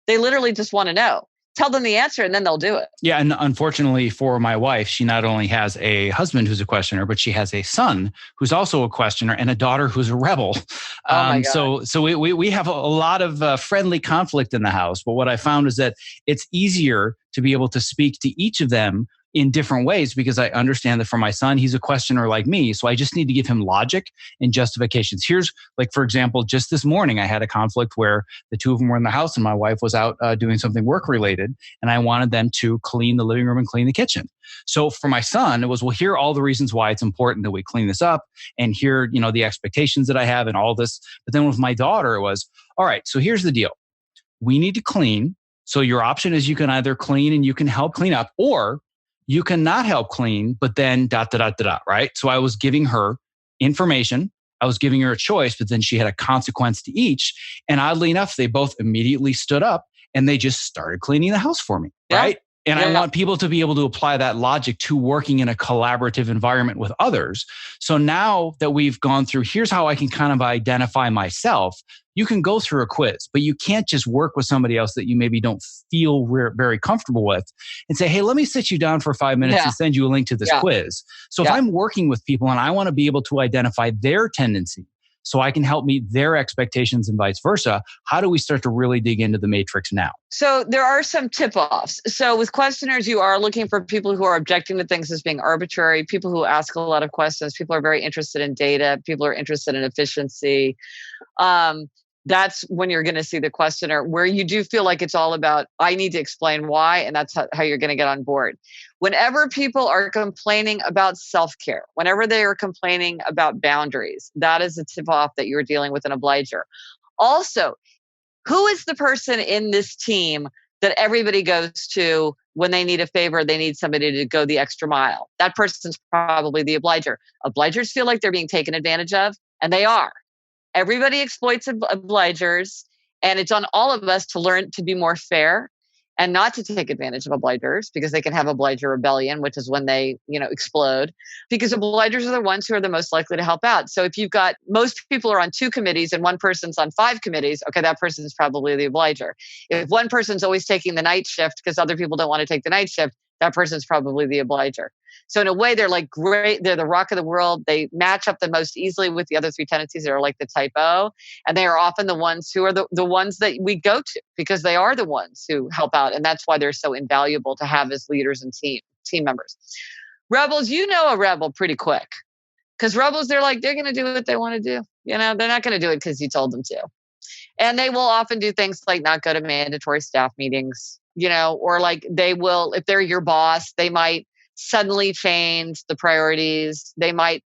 They literally just want to know. Tell them the answer and then they'll do it. Yeah. And unfortunately for my wife, she not only has a husband who's a questioner, but she has a son who's also a questioner and a daughter who's a rebel. Oh my God. So we have a lot of friendly conflict in the house. But what I found is that it's easier to be able to speak to each of them in different ways because I understand that for my son, he's a questioner like me. So I just need to give him logic and justifications. Here's like, for example, just this morning, I had a conflict where the two of them were in the house and my wife was out doing something work related. And I wanted them to clean the living room and clean the kitchen. So for my son, it was, well, here are all the reasons why it's important that we clean this up. And here, the expectations that I have and all this. But then with my daughter, it was, all right, so here's the deal. We need to clean. So your option is you can either clean and you can help clean up, or you cannot help clean, but then ... right? So I was giving her information. I was giving her a choice, but then she had a consequence to each. And oddly enough, they both immediately stood up and they just started cleaning the house for me, right? And I want people to be able to apply that logic to working in a collaborative environment with others. So now that we've gone through, here's how I can kind of identify myself. You can go through a quiz, but you can't just work with somebody else that you maybe don't feel very comfortable with and say, hey, let me sit you down for 5 minutes and send you a link to this quiz. So if I'm working with people and I want to be able to identify their tendency so I can help meet their expectations and vice versa, how do we start to really dig into the matrix now? So there are some tip-offs. So with questioners, you are looking for people who are objecting to things as being arbitrary, people who ask a lot of questions, people are very interested in data, people are interested in efficiency. That's when you're going to see the questioner where you do feel like it's all about, I need to explain why, and that's how you're going to get on board. Whenever people are complaining about self-care, whenever they are complaining about boundaries, that is a tip-off that you're dealing with an obliger. Also, who is the person in this team that everybody goes to when they need a favor, they need somebody to go the extra mile? That person's probably the obliger. Obligers feel like they're being taken advantage of, And they are. Everybody exploits obligers, and it's on all of us to learn to be more fair and not to take advantage of obligers, because they can have obliger rebellion, which is when they, explode, because obligers are the ones who are the most likely to help out. So if you've got, most people are on 2 committees and one person's on 5 committees, okay, that person is probably the obliger. If one person's always taking the night shift because other people don't want to take the night shift, that person's probably the obliger. So in a way, they're like great. They're the rock of the world. They match up the most easily with the other 3 tendencies that are like the type O. And they are often the ones who are the ones that we go to, because they are the ones who help out. And that's why they're so invaluable to have as leaders and team members. Rebels, a rebel pretty quick, because rebels, they're going to do what they want to do. They're not going to do it because you told them to. And they will often do things like not go to mandatory staff meetings, or like they will, if they're your boss, they might suddenly change the priorities. They might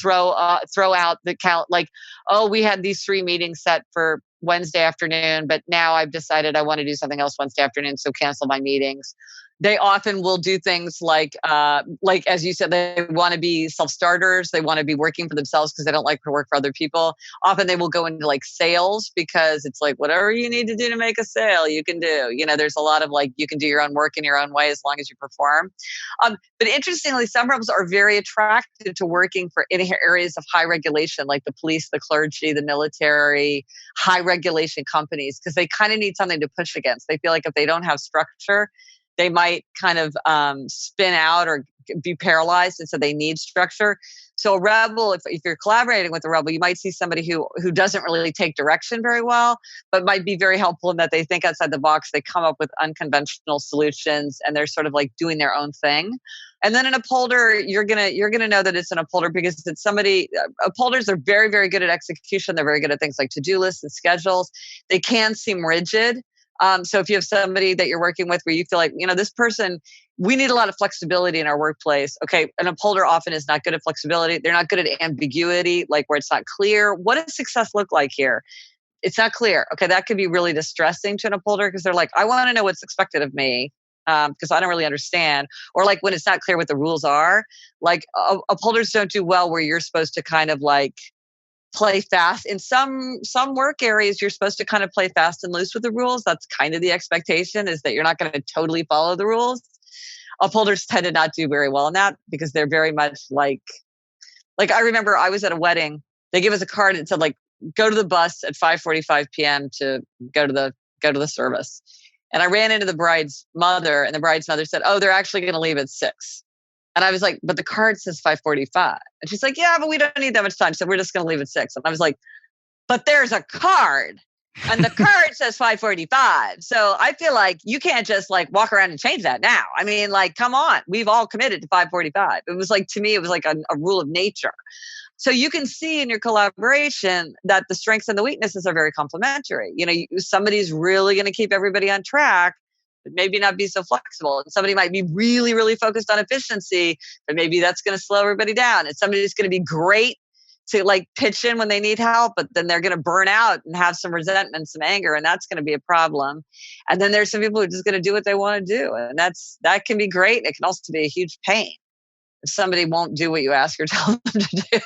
throw out the count, like, oh, we had these 3 meetings set for Wednesday afternoon, but now I've decided I want to do something else Wednesday afternoon, so cancel my meetings. They often will do things like as you said, they want to be self-starters. They want to be working for themselves because they don't like to work for other people. Often they will go into like sales, because it's like, whatever you need to do to make a sale, you can do. There's a lot of like, you can do your own work in your own way as long as you perform. But interestingly, some rebels are very attracted to working in areas of high regulation, like the police, the clergy, the military, high regulation companies, because they kind of need something to push against. They feel like if they don't have structure, they might kind of spin out or be paralyzed. And so they need structure. So a rebel, if you're collaborating with a rebel, you might see somebody who doesn't really take direction very well, but might be very helpful in that they think outside the box. They come up with unconventional solutions, and they're sort of like doing their own thing. And then an upholder, you're gonna know that it's an upholder because it's somebody. Upholders are very, very good at execution. They're very good at things like to-do lists and schedules. They can seem rigid. So if you have somebody that you're working with where you feel like, this person, we need a lot of flexibility in our workplace. Okay, an upholder often is not good at flexibility. They're not good at ambiguity, like where it's not clear. What does success look like here? It's not clear. Okay, that could be really distressing to an upholder, because they're like, I want to know what's expected of me, because I don't really understand. Or like when it's not clear what the rules are. Like upholders don't do well where you're supposed to kind of like play fast. In some work areas, you're supposed to kind of play fast and loose with the rules. That's kind of the expectation, is that you're not going to totally follow the rules. Upholders tend to not do very well in that, because they're very much like I remember I was at a wedding. They gave us a card and said like, go to the bus at 5:45 p.m. to go to the service. And I ran into the bride's mother, and the bride's mother said, oh, they're actually going to leave at 6. And I was like, but the card says 5:45. And she's like, yeah, but we don't need that much time, so we're just going to leave at 6. And I was like, but there's a card, and the card says 5:45. So I feel like you can't just like walk around and change that now. I mean, like, come on. We've all committed to 5:45. It was like, to me, it was like a rule of nature. So you can see in your collaboration that the strengths and the weaknesses are very complementary. Somebody's really going to keep everybody on track, but maybe not be so flexible. And somebody might be really, really focused on efficiency, but maybe that's going to slow everybody down. And somebody's going to be great to like pitch in when they need help, but then they're going to burn out and have some resentment, some anger, and that's going to be a problem. And then there's some people who are just going to do what they want to do. And that can be great. It can also be a huge pain if somebody won't do what you ask or tell them to do.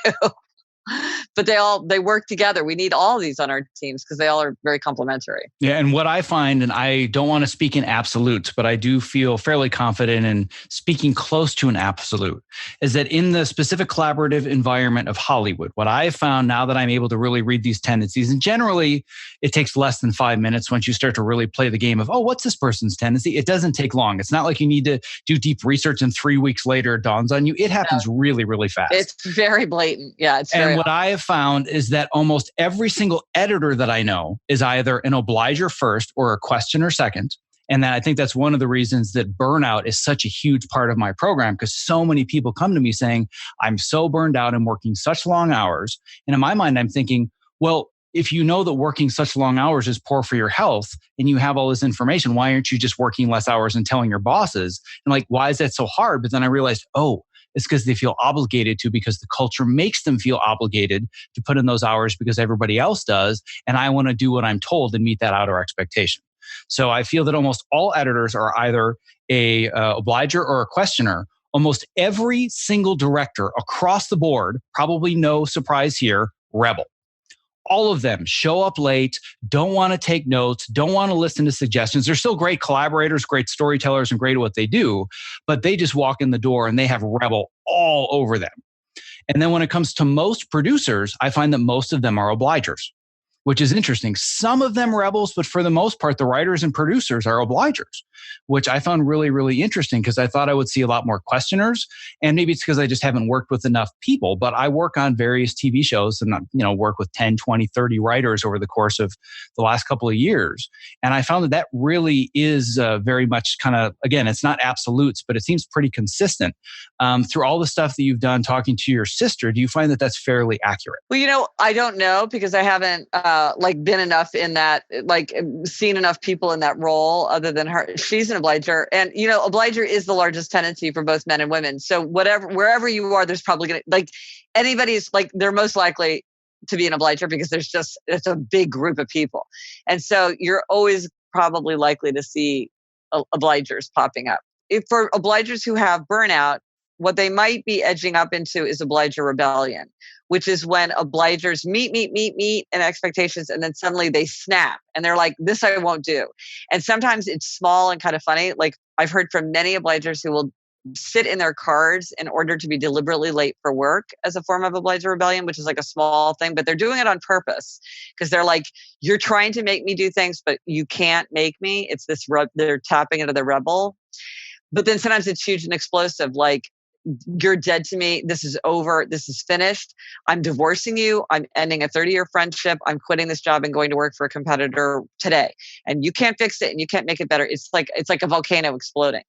But they work together. We need all these on our teams because they all are very complementary. Yeah. And what I find, and I don't want to speak in absolutes, but I do feel fairly confident in speaking close to an absolute, is that in the specific collaborative environment of Hollywood, what I found now that I'm able to really read these tendencies, and generally it takes less than 5 minutes once you start to really play the game of, oh, what's this person's tendency? It doesn't take long. It's not like you need to do deep research and 3 weeks later it dawns on you. It happens really, really fast. It's very blatant. Yeah. And what I have found is that almost every single editor that I know is either an obliger first or a questioner second. And then I think that's one of the reasons that burnout is such a huge part of my program, because so many people come to me saying, I'm so burned out and working such long hours. And in my mind, I'm thinking, well, if you know that working such long hours is poor for your health and you have all this information, why aren't you just working less hours and telling your bosses? And like, why is that so hard? But then I realized, oh, it's because they feel obligated to, because the culture makes them feel obligated to put in those hours because everybody else does. And I want to do what I'm told and meet that outer expectation. So I feel that almost all editors are either a obliger or a questioner. Almost every single director across the board, probably no surprise here, rebel. All of them show up late, don't want to take notes, don't want to listen to suggestions. They're still great collaborators, great storytellers, and great at what they do, but they just walk in the door and they have rebel all over them. And then when it comes to most producers, I find that most of them are obligers, which is interesting. Some of them rebels, but for the most part, the writers and producers are obligers, which I found really, really interesting because I thought I would see a lot more questioners. And maybe it's because I just haven't worked with enough people, but I work on various TV shows and, work with 10, 20, 30 writers over the course of the last couple of years. And I found that really is very much kind of, again, it's not absolutes, but it seems pretty consistent. Through all the stuff that you've done talking to your sister, do you find that that's fairly accurate? Well, I don't know because I haven't been enough in that, seen enough people in that role other than her. She's an obliger. And, obliger is the largest tendency for both men and women. So wherever you are, there's probably going to, anybody's they're most likely to be an obliger because it's a big group of people. And so you're always probably likely to see obligers popping up. If for obligers who have burnout, what they might be edging up into is obliger rebellion, which is when obligers meet and expectations, and then suddenly they snap and they're like, this I won't do. And sometimes it's small and kind of funny. I've heard from many obligers who will sit in their cars in order to be deliberately late for work as a form of obliger rebellion, which is like a small thing, but they're doing it on purpose because they're like, you're trying to make me do things, but you can't make me. It's this, they're tapping into the rebel. But then sometimes it's huge and explosive, you're dead to me. This is over. This is finished. I'm divorcing you. I'm ending a 30-year friendship. I'm quitting this job and going to work for a competitor today. And you can't fix it and you can't make it better. It's like a volcano exploding.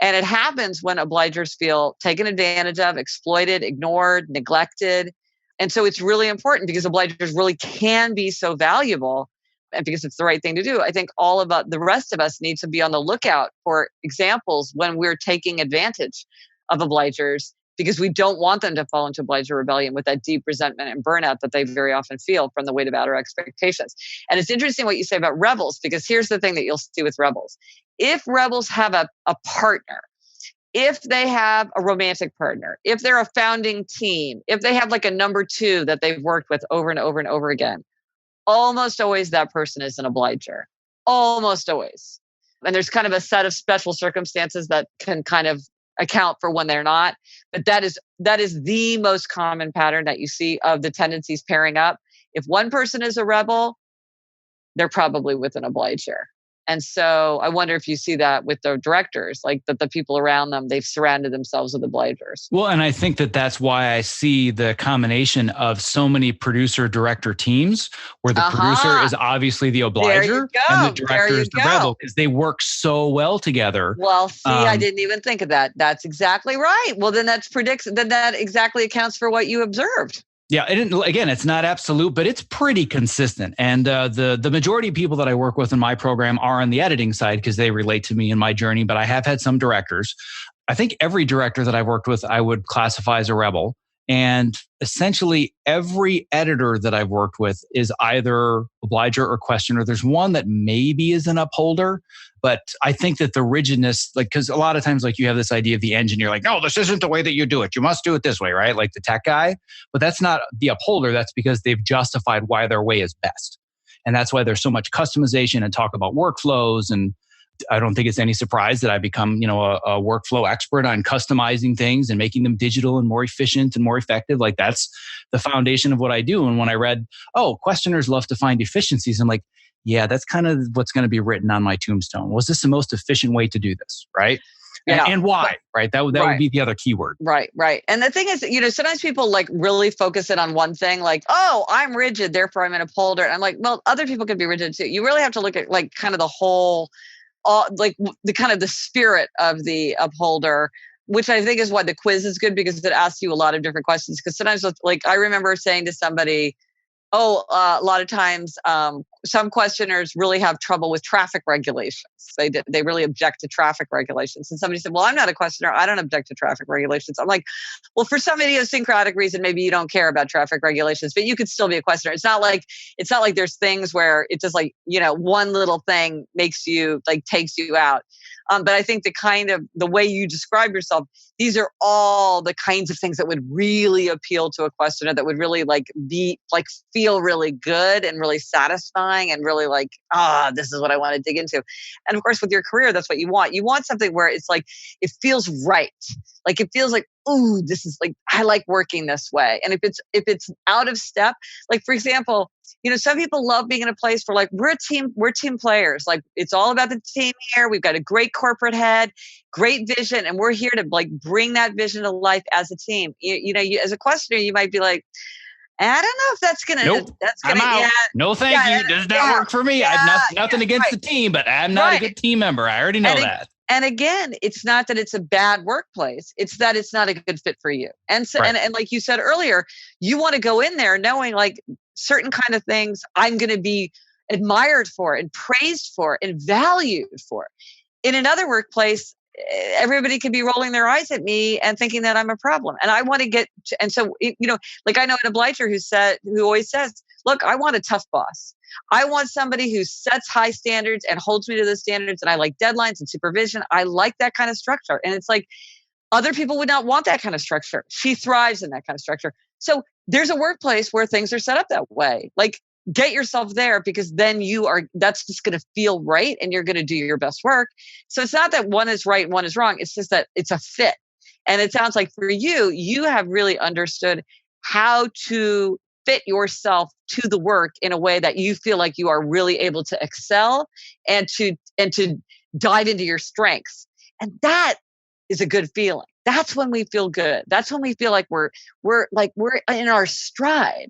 And it happens when obligers feel taken advantage of, exploited, ignored, neglected. And so it's really important because obligers really can be so valuable and because it's the right thing to do. I think all about the rest of us need to be on the lookout for examples when we're taking advantage of obligers because we don't want them to fall into obliger rebellion with that deep resentment and burnout that they very often feel from the weight of outer expectations. And it's interesting what you say about rebels, because here's the thing that you'll see with rebels. If rebels have a partner, if they have a romantic partner, if they're a founding team, if they have a number two that they've worked with over and over and over again, almost always that person is an obliger. Almost always. And there's kind of a set of special circumstances that can kind of account for when they're not. But that is the most common pattern that you see of the tendencies pairing up. If one person is a rebel, they're probably with an obliger. And so I wonder if you see that with the directors, that the people around them, they've surrounded themselves with obligers. Well, and I think that that's why I see the combination of so many producer-director teams where the producer is obviously the obliger and the director is the rebel because they work so well together. Well, see, I didn't even think of that. That's exactly right. Well, then that exactly accounts for what you observed. Yeah, again, it's not absolute, but it's pretty consistent. And the majority of people that I work with in my program are on the editing side because they relate to me in my journey, but I have had some directors. I think every director that I've worked with, I would classify as a rebel. And essentially every editor that I've worked with is either obliger or questioner. There's one that maybe is an upholder, but I think that the rigidness, because a lot of times you have this idea of the engineer, no, this isn't the way that you do it. You must do it this way, right? Like the tech guy, but that's not the upholder. That's because they've justified why their way is best. And that's why there's so much customization and talk about workflows. And I don't think it's any surprise that I become, a workflow expert on customizing things and making them digital and more efficient and more effective. That's the foundation of what I do. And when I read, questioners love to find efficiencies, I'm like, yeah, that's kind of what's going to be written on my tombstone. Was this the most efficient way to do this? Right. Yeah. And why? Right. That would be the other keyword. Right. And the thing is, sometimes people really focus it on one thing, I'm rigid, therefore I'm an upholder. And I'm like, well, other people could be rigid too. You really have to look at kind of the whole, the kind of the spirit of the upholder, which I think is why the quiz is good because it asks you a lot of different questions. Because sometimes I remember saying to somebody, a lot of times some questioners really have trouble with traffic regulations. They really object to traffic regulations. And somebody said, well, I'm not a questioner. I don't object to traffic regulations. I'm like, well, for some idiosyncratic reason, maybe you don't care about traffic regulations, but you could still be a questioner. It's not like there's things where it's just one little thing makes you takes you out. But I think the way you describe yourself, these are all the kinds of things that would really appeal to a questioner, that would really feel really good and really satisfying and really this is what I want to dig into. And of course, with your career, that's what you want. You want something where it's like, it feels right. Like it feels like, ooh, this is like, I like working this way. And if it's out of step, like for example, some people love being in a place where we're team players. Like it's all about the team here. We've got a great corporate head, great vision, and we're here to bring that vision to life as a team. You as a questioner, you might be like, I don't know if that's gonna. Nope, I'm out. Yeah, no, thank you. Does not work for me. Yeah, I've nothing against the team, but I'm not a good team member. I already know that. And again, it's not that it's a bad workplace. It's that it's not a good fit for you. And so, and like you said earlier, you want to go in there knowing certain kind of things I'm going to be admired for and praised for and valued for. In another workplace, everybody could be rolling their eyes at me and thinking that I'm a problem. And I want to get to, and so, I know an obliger who always says, look, I want a tough boss. I want somebody who sets high standards and holds me to those standards. And I like deadlines and supervision. I like that kind of structure. And it's like, other people would not want that kind of structure. She thrives in that kind of structure. So there's a workplace where things are set up that way. Get yourself there, because then that's just going to feel right and you're going to do your best work. So it's not that one is right and one is wrong. It's just that it's a fit. And it sounds like for you have really understood how to fit yourself to the work in a way that you feel like you are really able to excel and to dive into your strengths. And that is a good feeling. That's when we feel good. That's when we feel like we're in our stride.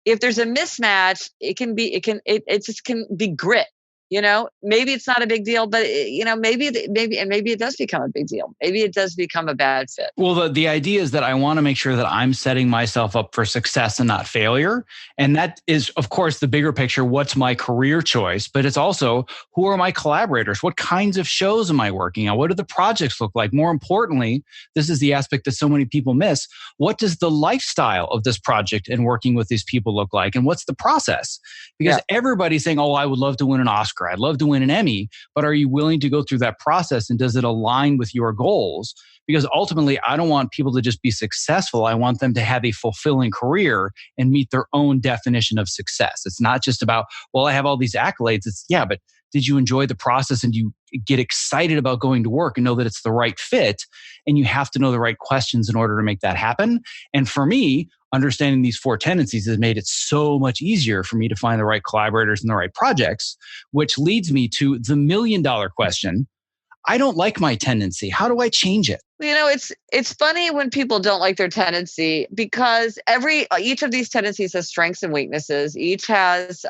If there's a mismatch, it just can be grit. Maybe it's not a big deal, but maybe it does become a big deal. Maybe it does become a bad fit. Well, the idea is that I want to make sure that I'm setting myself up for success and not failure. And that is, of course, the bigger picture. What's my career choice? But it's also, who are my collaborators? What kinds of shows am I working on? What do the projects look like? More importantly, this is the aspect that so many people miss. What does the lifestyle of this project and working with these people look like? And what's the process? Because everybody's saying, oh, I would love to win an Oscar. I'd love to win an Emmy, but are you willing to go through that process, and does it align with your goals? Because ultimately, I don't want people to just be successful. I want them to have a fulfilling career and meet their own definition of success. It's not just about, well, I have all these accolades. It's, but did you enjoy the process, and do you get excited about going to work and know that it's the right fit? And you have to know the right questions in order to make that happen. And for me, understanding these 4 tendencies has made it so much easier for me to find the right collaborators and the right projects, which leads me to the $1 million question. I don't like my tendency. How do I change it? It's funny when people don't like their tendency, because each of these tendencies has strengths and weaknesses. Each has,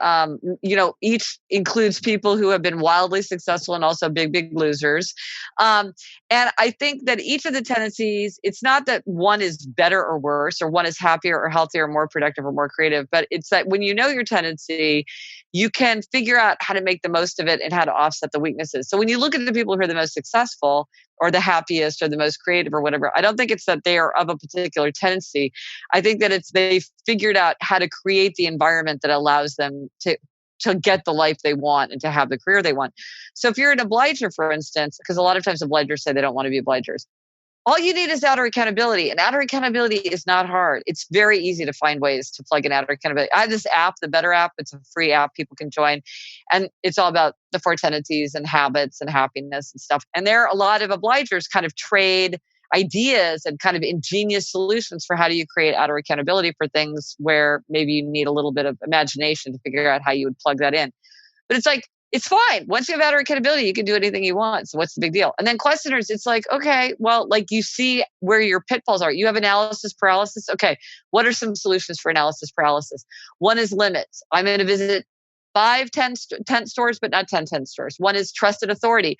each includes people who have been wildly successful and also big losers. And I think that each of the tendencies, it's not that one is better or worse, or one is happier or healthier or more productive or more creative, but it's that when you know your tendency, you can figure out how to make the most of it and how to offset the weaknesses. So when you look at the people who are the most successful or the happiest or the most creative or whatever, I don't think it's that they are of a particular tendency. I think that they've figured out how to create the environment that allows them to get the life they want and to have the career they want. So if you're an obliger, for instance, because a lot of times obligers say they don't want to be obligers, all you need is outer accountability. And outer accountability is not hard. It's very easy to find ways to plug in outer accountability. I have this app, the Better app. It's a free app people can join. And it's all about the 4 tendencies and habits and happiness and stuff. And there are a lot of obligers kind of trade ideas and kind of ingenious solutions for how do you create outer accountability for things where maybe you need a little bit of imagination to figure out how you would plug that in. But it's like, it's fine. Once you have outer accountability, you can do anything you want. So what's the big deal? And then questioners, it's like, okay, well, you see where your pitfalls are. You have analysis paralysis. Okay, what are some solutions for analysis paralysis? One is limits. I'm going to visit 5, 10 stores, but not 10 stores. One is trusted authority.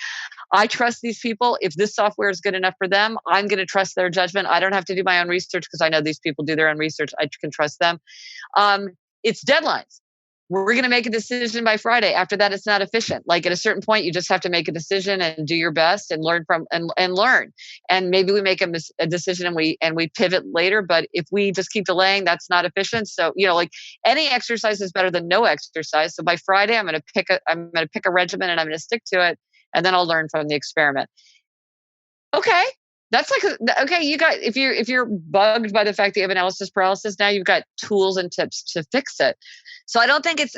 I trust these people. If this software is good enough for them, I'm going to trust their judgment. I don't have to do my own research because I know these people do their own research. I can trust them. It's deadlines. We're going to make a decision by Friday. After that, it's not efficient. At a certain point, you just have to make a decision and do your best and learn from and learn. And maybe we make a decision and we pivot later. But if we just keep delaying, that's not efficient. So any exercise is better than no exercise. So by Friday, I'm going to pick a regimen and I'm going to stick to it. and then I'll learn from the experiment. Okay. That's okay. You got, if you're bugged by the fact that you have analysis paralysis, now you've got tools and tips to fix it. So I don't think it's,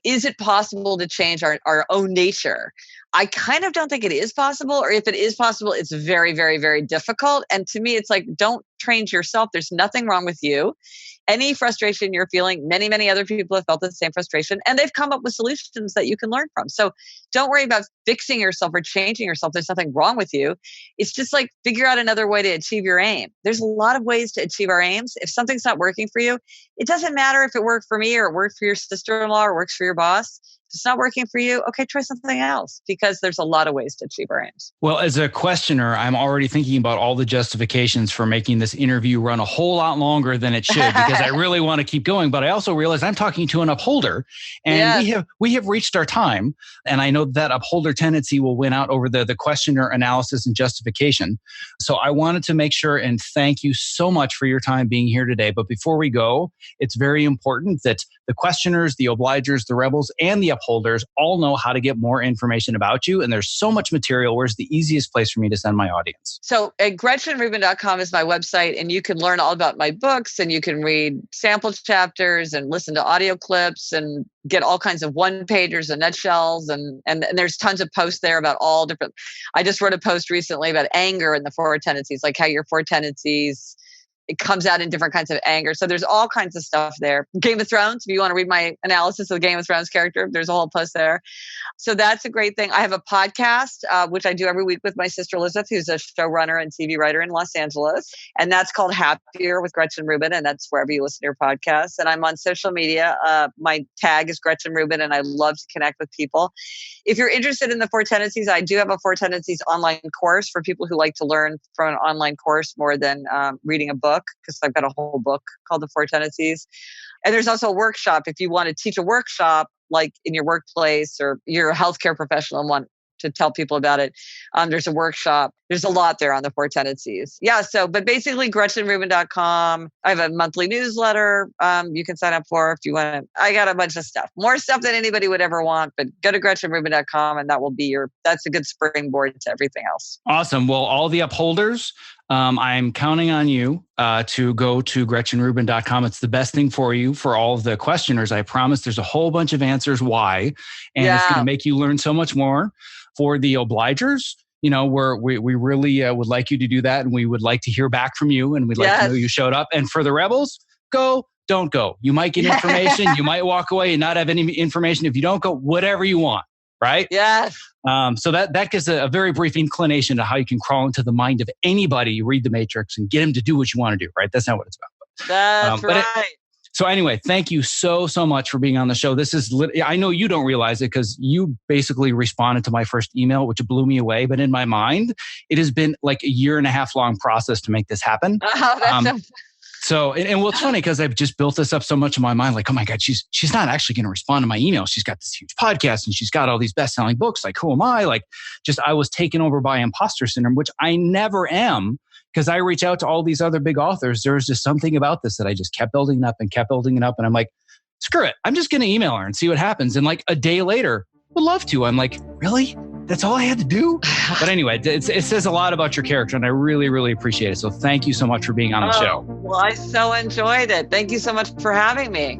is it possible to change our own nature? I kind of don't think it is possible, or if it is possible, it's very, very, very difficult. And to me, it's like, don't train yourself. There's nothing wrong with you. Any frustration you're feeling, many, many other people have felt the same frustration, and they've come up with solutions that you can learn from. So don't worry about fixing yourself or changing yourself. There's nothing wrong with you. It's just like, figure out another way to achieve your aim. There's a lot of ways to achieve our aims. If something's not working for you, it doesn't matter if it worked for me or it worked for your sister-in-law or works for your boss. If it's not working for you, okay, try something else, because there's a lot of ways to achieve our aims. Well, as a questioner, I'm already thinking about all the justifications for making this interview run a whole lot longer than it should, because I really want to keep going. But I also realize I'm talking to an upholder, and we have reached our time. And I know that upholder tendency will win out over the questioner analysis and justification. So I wanted to make sure and thank you so much for your time being here today. But before we go, it's very important that the questioners, the obligers, the rebels, and the upholders all know how to get more information about you. And there's so much material. Where's the easiest place for me to send my audience? So at GretchenRubin.com is my website, and you can learn all about my books, and you can read sample chapters and listen to audio clips and get all kinds of one-pagers and nutshells. And there's tons of posts there about all different. I just wrote a post recently about anger and the 4 tendencies, like how your 4 tendencies, it comes out in different kinds of anger. So there's all kinds of stuff there. Game of Thrones, if you want to read my analysis of the Game of Thrones character, there's a whole post there. So that's a great thing. I have a podcast, which I do every week with my sister Elizabeth, who's a showrunner and TV writer in Los Angeles. And that's called Happier with Gretchen Rubin. And that's wherever you listen to your podcasts. And I'm on social media. My tag is Gretchen Rubin, and I love to connect with people. If you're interested in the 4 tendencies, I do have a 4 tendencies online course for people who like to learn from an online course more than reading a book, because I've got a whole book called The 4 Tendencies. And there's also a workshop. If you want to teach a workshop, like in your workplace, or you're a healthcare professional and want to tell people about it, there's a workshop. There's a lot there on the 4 tendencies. Yeah. So, but basically GretchenRubin.com. I have a monthly newsletter you can sign up for if you want to. I got a bunch of stuff, more stuff than anybody would ever want, but go to GretchenRubin.com, and that will be that's a good springboard to everything else. Awesome. Well, all the upholders, I'm counting on you to go to GretchenRubin.com. It's the best thing for you. For all of the questioners, I promise there's a whole bunch of answers why, and it's going to make you learn so much more. For the obligers, we really would like you to do that, and we would like to hear back from you, and we'd like to know you showed up. And for the rebels, go, don't go. You might get information, you might walk away and not have any information. If you don't go, whatever you want, right? Yes. So that gives a very brief inclination to how you can crawl into the mind of anybody, read the Matrix, and get him to do what you want to do, right? That's not what it's about. That's right. So anyway, thank you so much for being on the show. This is, I know you don't realize it because you basically responded to my first email, which blew me away. But in my mind, it has been like a 1.5 year long process to make this happen. So, and what's funny, because I've just built this up so much in my mind, like, oh my God, she's not actually going to respond to my email. She's got this huge podcast and she's got all these best-selling books. Like, who am I? Like, I was taken over by imposter syndrome, which I never am, because I reach out to all these other big authors. There was just something about this that I just kept building it up and kept building it up. And I'm like, screw it. I'm just going to email her and see what happens. And like a day later, would love to. I'm like, really? That's all I had to do? But anyway, it says a lot about your character, and I really, really appreciate it. So thank you so much for being on the show. Well, I so enjoyed it. Thank you so much for having me.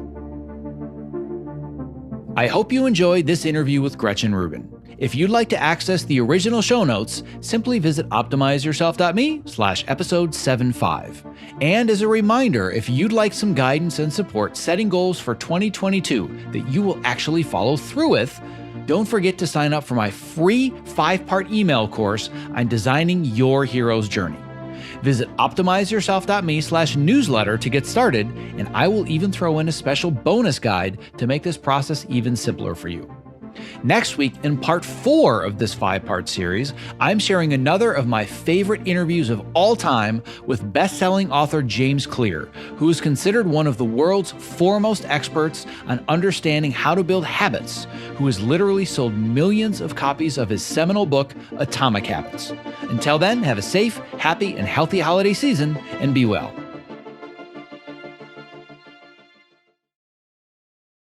I hope you enjoyed this interview with Gretchen Rubin. If you'd like to access the original show notes, simply visit optimizeyourself.me/episode 75. And as a reminder, if you'd like some guidance and support setting goals for 2022 that you will actually follow through with, don't forget to sign up for my free 5-part email course on designing your hero's journey. Visit optimizeyourself.me/newsletter to get started, and I will even throw in a special bonus guide to make this process even simpler for you. Next week, in part 4 of this 5-part series, I'm sharing another of my favorite interviews of all time with best-selling author James Clear, who is considered one of the world's foremost experts on understanding how to build habits, who has literally sold millions of copies of his seminal book, Atomic Habits. Until then, have a safe, happy, and healthy holiday season, and be well.